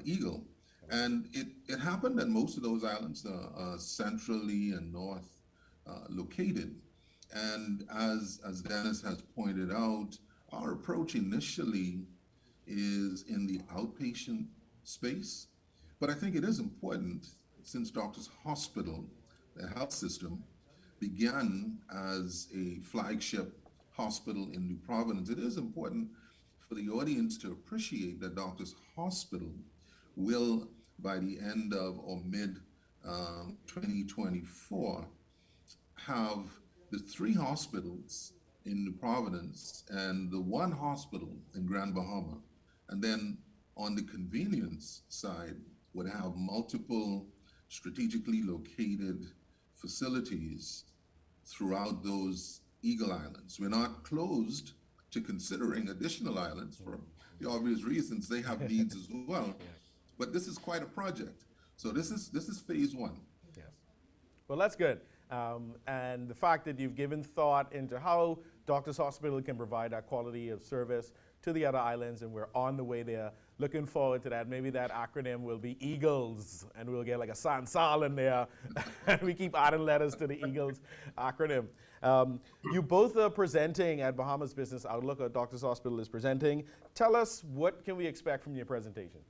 EAGLE. And it happened that most of those islands are centrally and north located. And as Dennis has pointed out, our approach initially is in the outpatient space. But I think it is important, since Doctors Hospital, the health system, began as a flagship hospital in New Providence, it is important for the audience to appreciate that Doctors Hospital will, by the end of or mid 2024, have the 3 hospitals in New Providence and the 1 hospital in Grand Bahama. And then on the convenience side, would have multiple strategically located facilities throughout those Eagle Islands. We're not closed to considering additional islands for the obvious reasons. They have needs as well. But this is quite a project. So this is phase 1. Yes. Well, that's good. And the fact that you've given thought into how Doctors Hospital can provide that quality of service to the other islands, and we're on the way there, looking forward to that. Maybe that acronym will be EAGLES, and we'll get like a Sansal in there, and we keep adding letters to the EAGLES acronym. You both are presenting at Bahamas Business Outlook, or Doctors Hospital is presenting. Tell us, what can we expect from your presentation?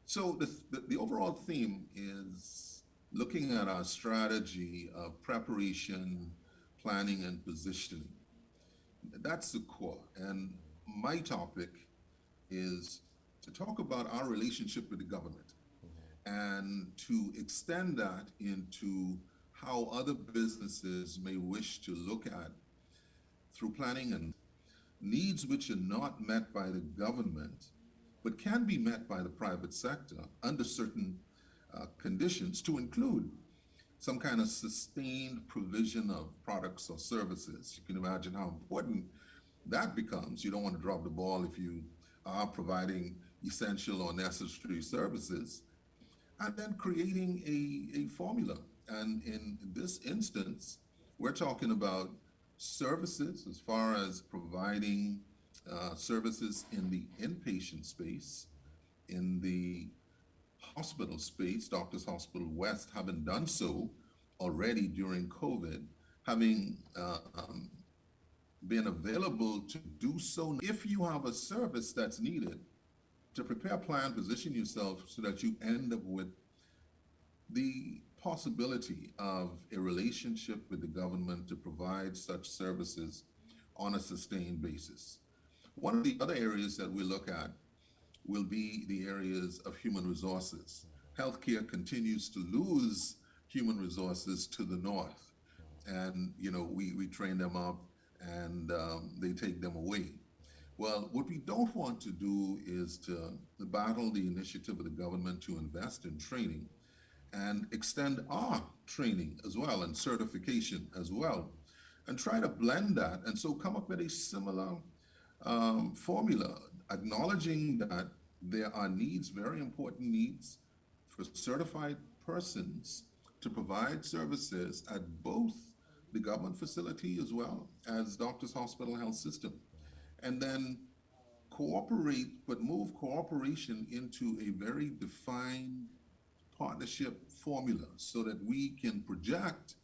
So the overall theme is looking at our strategy of preparation, planning, and positioning. That's the core. And my topic is to talk about our relationship with the government and to extend that into how other businesses may wish to look at, through planning, and needs which are not met by the government but can be met by the private sector under certain conditions, to include some kind of sustained provision of products or services. You can imagine how important that becomes. You don't want to drop the ball if you are providing essential or necessary services. And then creating a formula. And in this instance, we're talking about services as far as providing services in the inpatient space, in the hospital space, Doctors Hospital West having done so already during COVID, having been available to do so. If you have a service that's needed, to prepare, plan, position yourself so that you end up with the possibility of a relationship with the government to provide such services on a sustained basis. One of the other areas that we look at will be the areas of human resources. Healthcare continues to lose human resources to the north. And, you know, we train them up and they take them away. Well, what we don't want to do is to battle the initiative of the government to invest in training and extend our training as well and certification as well, and try to blend that, and so come up with a similar formula, acknowledging that there are needs, very important needs, for certified persons to provide services at both the government facility as well as Doctors Hospital Health System. And then cooperate, but move cooperation into a very defined partnership formula so that we can project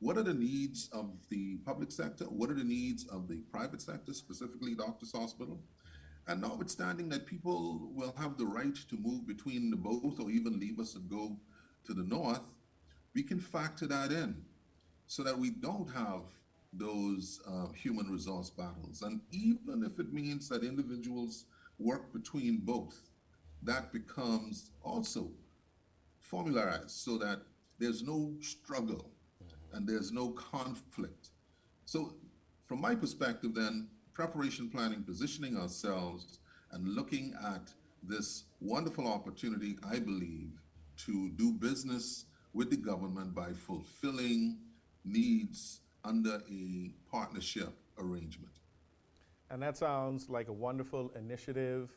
what are the needs of the public sector, what are the needs of the private sector, specifically Doctors Hospital, and notwithstanding that people will have the right to move between the both or even leave us and go to the north, we can factor that in so that we don't have those human resource battles. And even if it means that individuals work between both, that becomes also formularized so that there's no struggle and there's no conflict. So from my perspective then, preparation, planning, positioning ourselves, and looking at this wonderful opportunity, I believe, to do business with the government by fulfilling needs under a partnership arrangement. And that sounds like a wonderful initiative.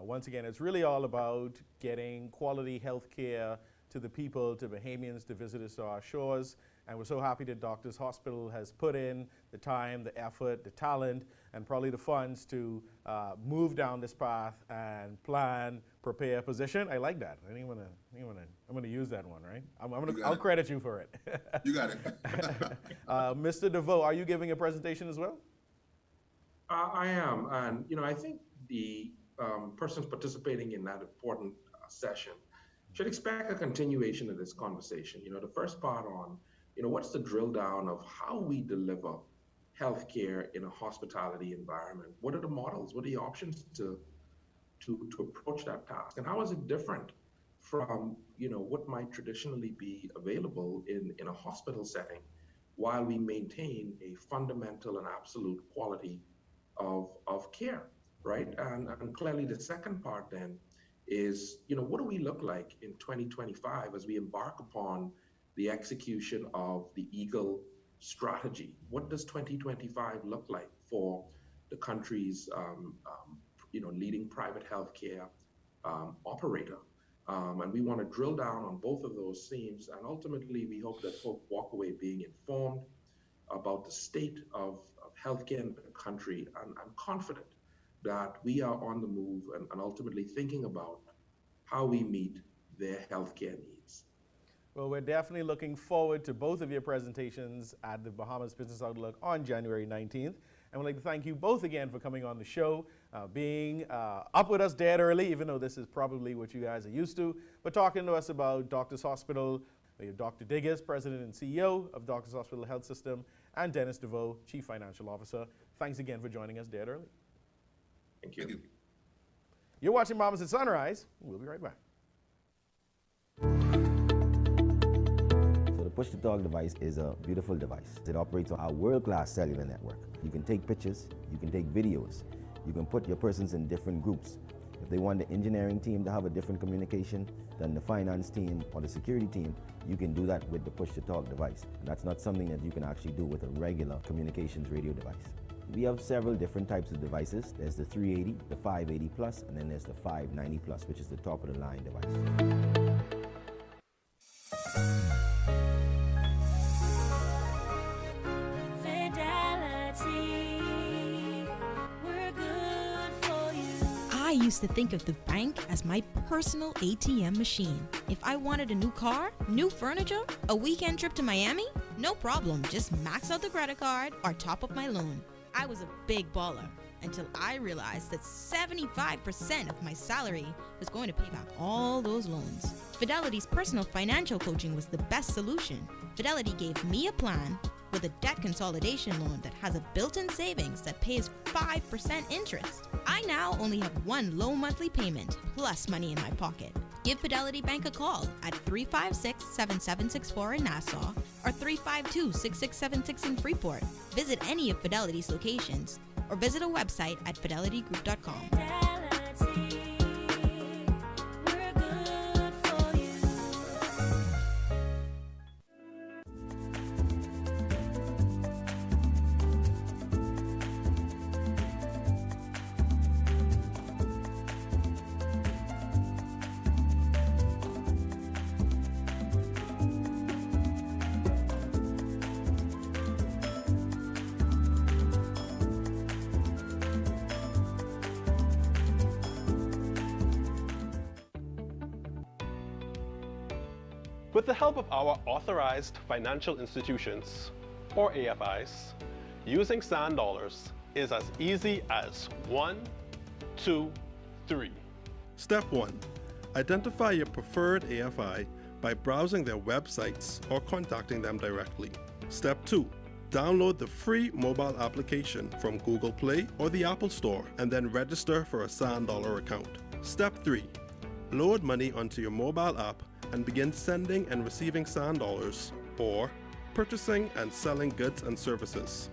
Once again, it's really all about getting quality health care to the people, to Bahamians, to visitors to our shores. And we're so happy that Doctors Hospital has put in the time, the effort, the talent, and probably the funds to move down this path and plan, prepare, position. I like that. I'm gonna use that one, right? I'll credit you for it. You got it. Mr. Deveaux, are you giving a presentation as well? I am, and I think the persons participating in that important session should expect a continuation of this conversation. The first part on, what's the drill down of how we deliver healthcare in a hospitality environment? What are the models? What are the options to approach that task? And how is it different from, what might traditionally be available in a hospital setting, while we maintain a fundamental and absolute quality of care, right? And clearly the second part then is, what do we look like in 2025 as we embark upon the execution of the EAGLE strategy? What does 2025 look like for the country's, leading private healthcare operator? And we want to drill down on both of those themes. And ultimately, we hope that folks walk away being informed about the state of healthcare in the country. And I'm confident that we are on the move and ultimately thinking about how we meet their healthcare needs. Well, we're definitely looking forward to both of your presentations at the Bahamas Business Outlook on January 19th. And we'd like to thank you both again for coming on the show, being up with us dead early, even though this is probably what you guys are used to, but talking to us about Doctors Hospital. We have Dr. Diggiss, President and CEO of Doctors Hospital Health System, and Dennis Deveaux, Chief Financial Officer. Thanks again for joining us dead early. Thank you. You're watching Bahamas at Sunrise. We'll be right back. So the push-to-talk device is a beautiful device. It operates on our world-class cellular network. You can take pictures, you can take videos, you can put your persons in different groups. If they want the engineering team to have a different communication than the finance team or the security team, you can do that with the push-to-talk device. And that's not something that you can actually do with a regular communications radio device. We have several different types of devices. There's the 380, the 580 plus, and then there's the 590 plus, which is the top of the line device. I used to think of the bank as my personal ATM machine. If I wanted a new car, new furniture, a weekend trip to Miami, no problem, just max out the credit card or top up my loan. I was a big baller until I realized that 75% of my salary was going to pay back all those loans. Fidelity's personal financial coaching was the best solution. Fidelity gave me a plan with a debt consolidation loan that has a built-in savings that pays 5% interest. I now only have one low monthly payment plus money in my pocket. Give Fidelity Bank a call at 356-7764 in Nassau or 352-6676 in Freeport. Visit any of Fidelity's locations or visit a website at fidelitygroup.com. With the help of our authorized financial institutions, or AFIs, using sand dollars is as easy as 1, 2, 3. Step 1. Identify your preferred AFI by browsing their websites or contacting them directly. Step 2. Download the free mobile application from Google Play or the Apple Store and then register for a sand dollar account. Step 3. Load money onto your mobile app and begin sending and receiving sand dollars or purchasing and selling goods and services.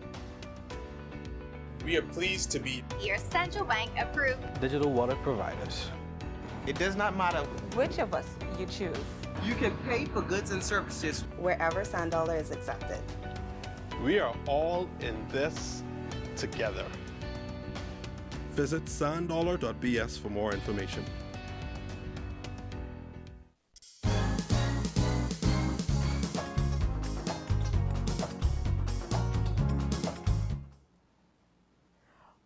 We are pleased to be your central bank approved digital wallet providers. It does not matter Which of us you choose, you can pay for goods and services wherever sand dollar is accepted. We are all in this together. Visit sanddollar.bs for more information.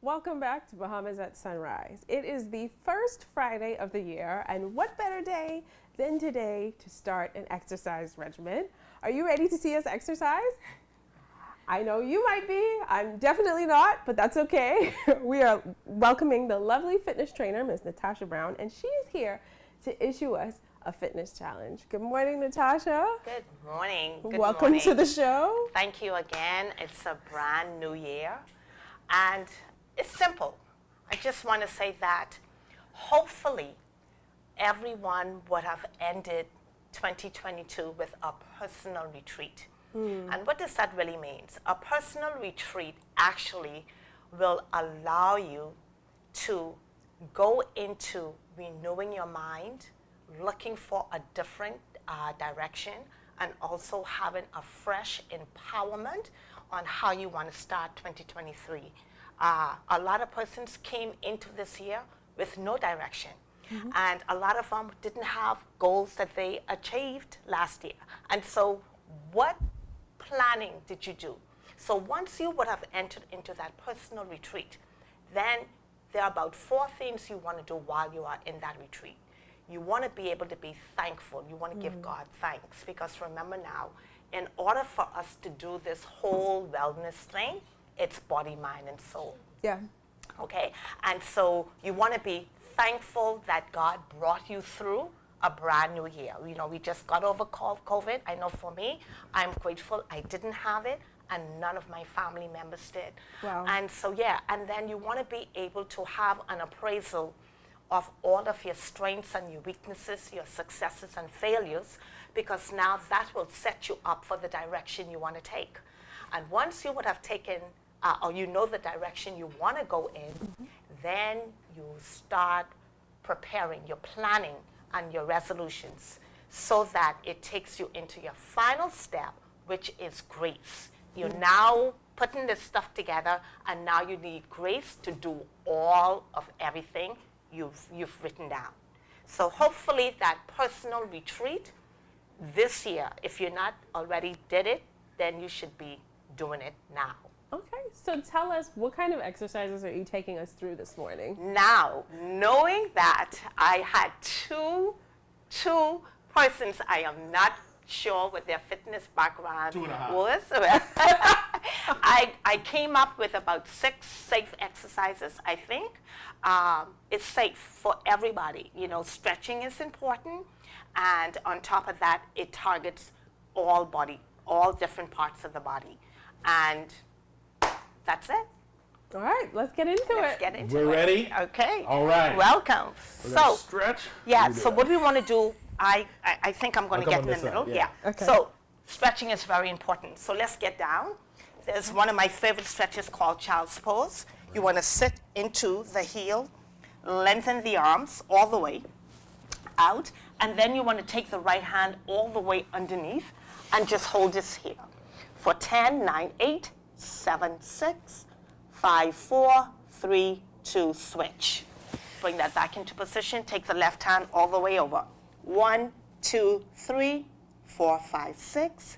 Welcome back to Bahamas at Sunrise. It is the first Friday of the year, and what better day than today to start an exercise regimen? Are you ready to see us exercise? I know you might be. I'm definitely not, but that's okay. We are welcoming the lovely fitness trainer, Ms. Natasha Brown, and she is here to issue us a fitness challenge. Good morning, Natasha. Good morning. Good Welcome morning. to the show. Thank you again. It's a brand new year, and it's simple. I just want to say that hopefully everyone would have ended 2022 with a personal retreat. And what does that really mean? A personal retreat actually will allow you to go into renewing your mind, looking for a different direction, and also having a fresh empowerment on how you want to start 2023. A lot of persons came into this year with no direction. And a lot of them didn't have goals that they achieved last year. And so what planning did you do? So once you would have entered into that personal retreat, then there are about 4 things you want to do while you are in that retreat. You want to be able to be thankful. You want to give God thanks, because remember now, in order for us to do this whole wellness thing, it's body, mind, and soul. Yeah. Okay? And so you want to be thankful that God brought you through a brand new year. You know, we just got over COVID. I know for me, I'm grateful I didn't have it, and none of my family members did. Wow. And so, yeah, and then you want to be able to have an appraisal of all of your strengths and your weaknesses, your successes and failures, because now that will set you up for the direction you want to take. And once you would have taken, or you know the direction you want to go in, then you start preparing, your planning and your resolutions, so that it takes you into your final step, which is grace. You're now putting this stuff together, and now you need grace to do all of everything you've written down. So hopefully that personal retreat this year, if you're not already did it, then you should be doing it now. Okay, so tell us, what kind of exercises are you taking us through this morning? Now, knowing that I had two persons, I am not sure what their fitness background 2.5 was. I came up with about 6 safe exercises, I think. It's safe for everybody. You know, stretching is important, and on top of that, it targets all different parts of the body. And that's it. All right, let's get into Let's get into We're it. ready? Okay. All right. Welcome. We're gonna So, stretch. yeah, so what we want to do, I think I'm going I'll to come get on in the this middle. side, Yeah. yeah. Okay. So, stretching is very important. So, let's get down. There's one of my favorite stretches called child's pose. You want to sit into the heel, lengthen the arms all the way out, and then you want to take the right hand all the way underneath and just hold this here. For 10, 9, 8, 7, 6, 5, 4, 3, 2, switch. Bring that back into position. Take the left hand all the way over. 1, 2, 3, 4, 5, 6,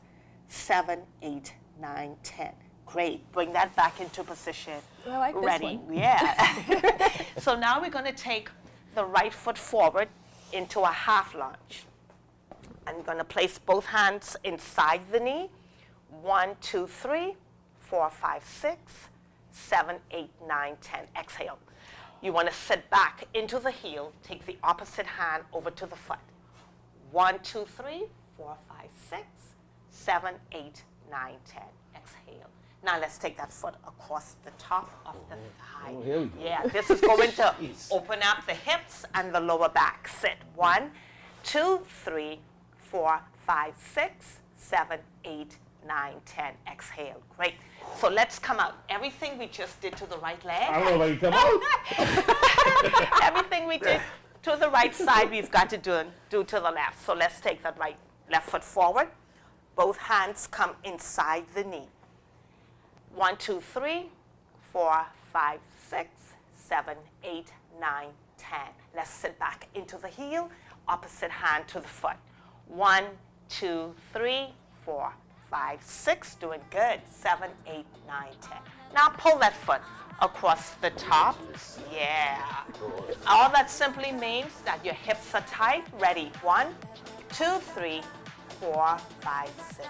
7, 8, 9, 10. Great. Bring that back into position. I like this Ready. one. Yeah. So now we're going to take the right foot forward into a half lunge. I'm going to place both hands inside the knee. 1, 2, 3, 4, 5, 6, 7, 8, 9, 10. Exhale. You want to sit back into the heel. Take the opposite hand over to the foot. 1, 2, 3, 4, 5, 6, 7, 8, 9, 10. Exhale. Now let's take that foot across the top of the thigh. here we go. Yeah, this is going to open up the hips and the lower back. Sit. 1, 2, 3, 4, 5, 6, 7, 8, 9, 10. Exhale. Great. So let's come out. Everything we just did to the right leg. I don't know if I can come out. Everything we did to the right side, we've got to do to the left. So let's take that left foot forward. Both hands come inside the knee. 1, 2, 3, 4, 5, 6, 7, 8, 9, 10. Let's sit back into the heel. Opposite hand to the foot. 1, 2, 3, 4, 5, 6. Doing good. 7, 8, 9, 10. Now pull that foot across the top. Yeah. All that simply means that your hips are tight. Ready. 1, 2, 3, 4, 5, 6,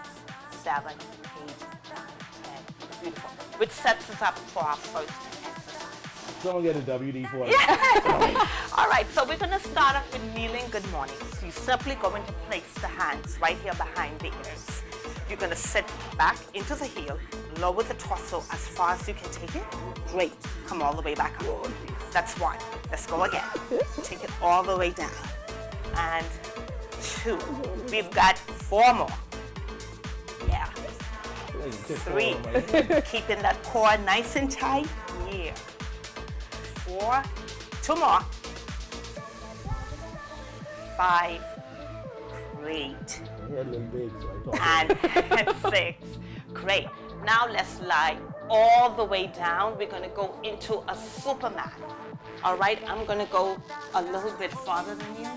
7, 8, 9, 10. Beautiful. Which sets us up for our first exercise. Someone get a WD for it. Yeah. All right, so we're going to start off with kneeling good morning. So you're simply going to place the hands right here behind the ears. You're going to sit back into the heel, lower the torso as far as you can take it. Great. Come all the way back up. That's 1. Let's go again. Take it all the way down. And 2. We've got 4 more. Yeah. 3. Keeping that core nice and tight. Yeah. 4. 2 more. 5. Great. And 6. Great. Now let's lie all the way down. We're going to go into a Superman. All right, I'm going to go a little bit farther than you.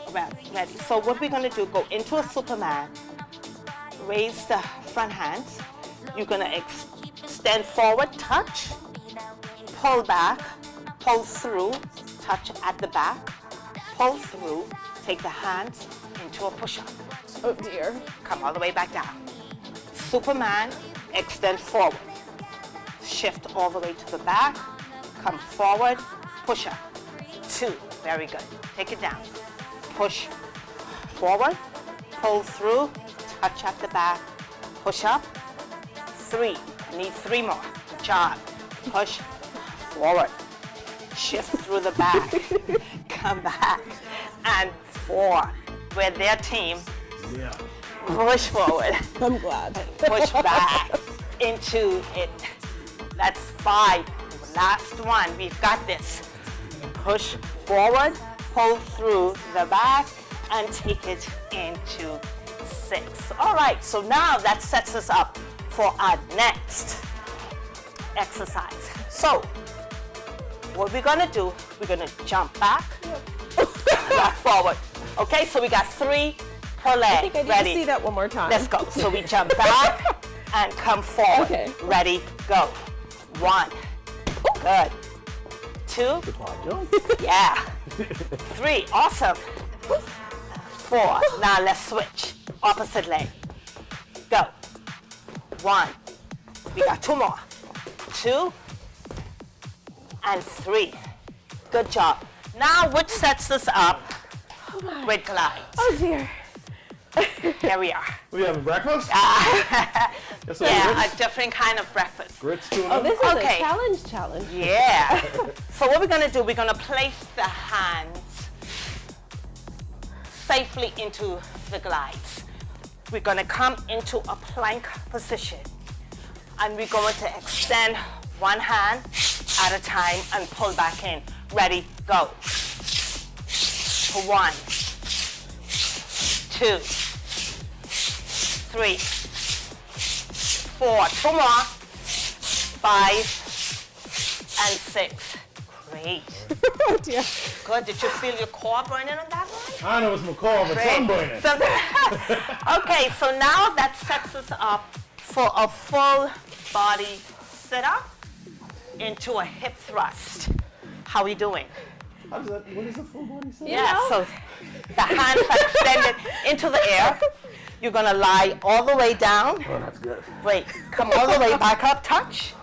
All right, ready. So what we're going to do, go into a Superman. Raise the front hands. You're going to extend forward, touch, pull back, pull through, touch at the back, pull through, take the hands into a push-up. Oh dear. Come all the way back down. Superman, extend forward. Shift all the way to the back, come forward, push up. 2, very good. Take it down. Push forward, pull through, touch at the back, push up. 3, need 3 more. Good job. Push forward. Shift through the back, come back. And 4, with their team, Yeah. push forward. I'm glad. Push back into it. That's 5. Last one. We've got this. Push forward, pull through the back, and take it into 6. All right, so now that sets us up for our next exercise. So, what we're gonna do, we're gonna jump back, back forward. Okay, so we got 3 per leg. I think I need Ready? to see that one more time. Let's go. So we jump back and come forward. Okay. Ready, go. 1. Good. 2. Yeah. 3. Awesome. 4. Now let's switch. Opposite leg. Go. 1. We got 2 more. 2 and 3. Good job. Now which sets us up with glides. Oh dear. Here we are. We having breakfast? Yeah, grits? a different kind of breakfast. Grits tuna? Oh, this is Okay. a challenge. Yeah. So what we're gonna do, we're gonna place the hands safely into the glides. We're gonna come into a plank position. And we're going to extend one hand at a time and pull back in. Ready, go. 1, 2, 3, 4, 2 more, 5, and 6. Great. Oh dear. Good. Did you feel your core burning on that one? I know it's my core, but Great. some burning. Okay, so now that sets us up for a full body sit-up into a hip thrust. How are we doing? What is a full body sit? Yeah, so the hands are extended into the air. You're gonna lie all the way down. Oh, that's good. Wait, come all the way back up, touch.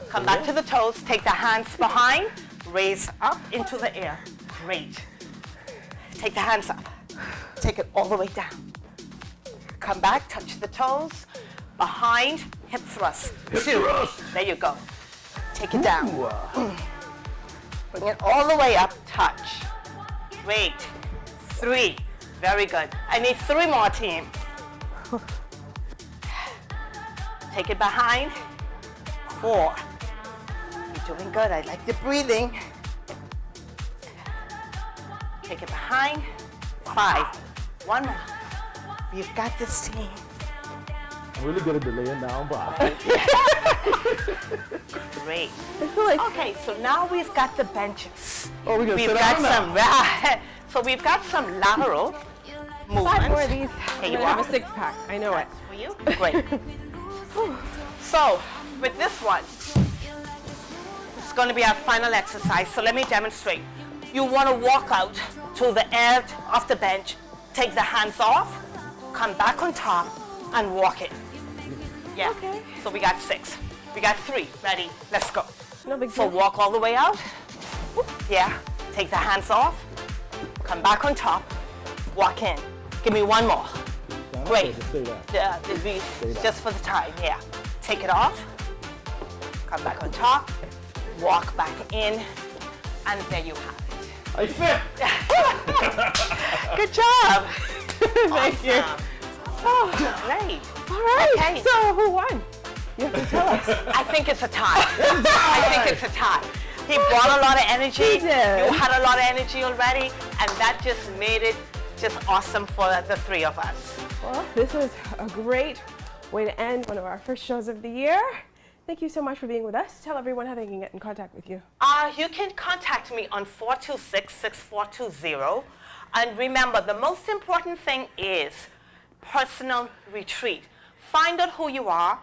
Come back to the toes, take the hands behind, raise up into the air. Great. Take the hands up. Take it all the way down. Come back, touch the toes, behind, hip thrust. 2. There you go. Take it down. Bring it all the way up, touch. Great. 3. Very good. I need 3 more, team. Take it behind. 4. You're doing good. I like the breathing. Take it behind. 5. 1 more. You've got this, team. I'm really good at delaying down, but Great. Okay, so now we've got the benches. Oh, we're gonna We've sit got down some. So we've got some lateral movements. 5 more of these. Here I'm you gonna have are. a 6-pack. I know it. For you? Great. So with this one, it's going to be our final exercise. So let me demonstrate. You want to walk out to the edge of the bench, take the hands off, come back on top, and walk it. Yeah. Okay. So we got 6. We got 3. Ready? Let's go. No big So deal. walk all the way out. Yeah. Take the hands off. Come back on top. Walk in. Give me 1 more. Great. Yeah, just for the time. Yeah. Take it off. Come back on top. Walk back in. And there you have it. I fit. Good job. Thank you. Oh, great. All right. Okay. So who won? You have to tell us. I think it's a tie. I think it's a tie. He brought a lot of energy. He did. You had a lot of energy already, and that just made it just awesome for the 3 of us. Well, this was a great way to end one of our first shows of the year. Thank you so much for being with us. Tell everyone how they can get in contact with you. You can contact me on 426-6420. And remember, the most important thing is personal retreat. Find out who you are,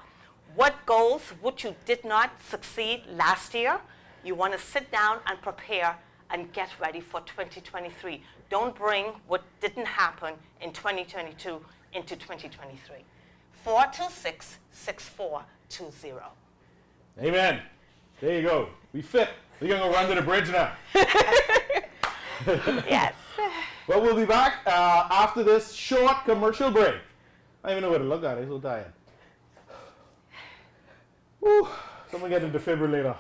what goals, what you did not succeed last year, You want to sit down and prepare and get ready for 2023. Don't bring what didn't happen in 2022 into 2023. 426-6420. Amen. There you go. We fit. We're going to go run to the bridge now. Yes. Well, we'll be back after this short commercial break. I don't even know where to look at. I'm so tired. Woo. Someone get a defibrillator.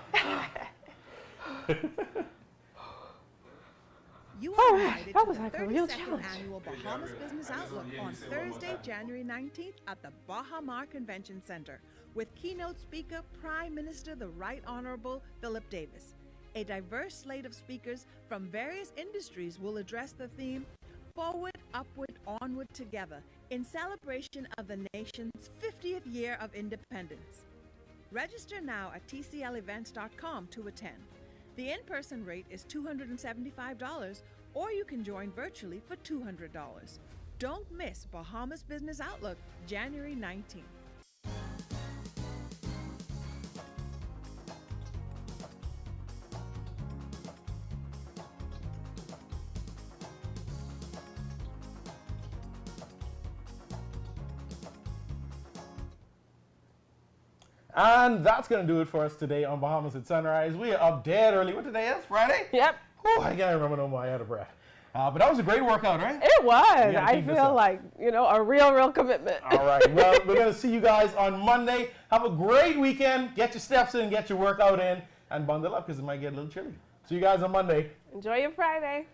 You are invited that to was the like a real 32nd challenge. annual Bahamas Business Outlook on Thursday, January 19th at the Bahamas Convention Center with keynote speaker, Prime Minister the Right Honorable Philip Davis. A diverse slate of speakers from various industries will address the theme, Forward, Upward, Onward Together, in celebration of the nation's 50th year of independence. Register now at tclevents.com to attend. The in-person rate is $275, or you can join virtually for $200. Don't miss Bahamas Business Outlook, January 19th. And that's going to do it for us today on Bahamas at Sunrise. We are up dead early. What today is? Friday? Yep. Oh, I can't remember no more. I had a breath. But that was a great workout, right? It was. gotta I keep this feel up. like, a real commitment. All right. Well, we're going to see you guys on Monday. Have a great weekend. Get your steps in, get your workout in, and bundle up because it might get a little chilly. See you guys on Monday. Enjoy your Friday.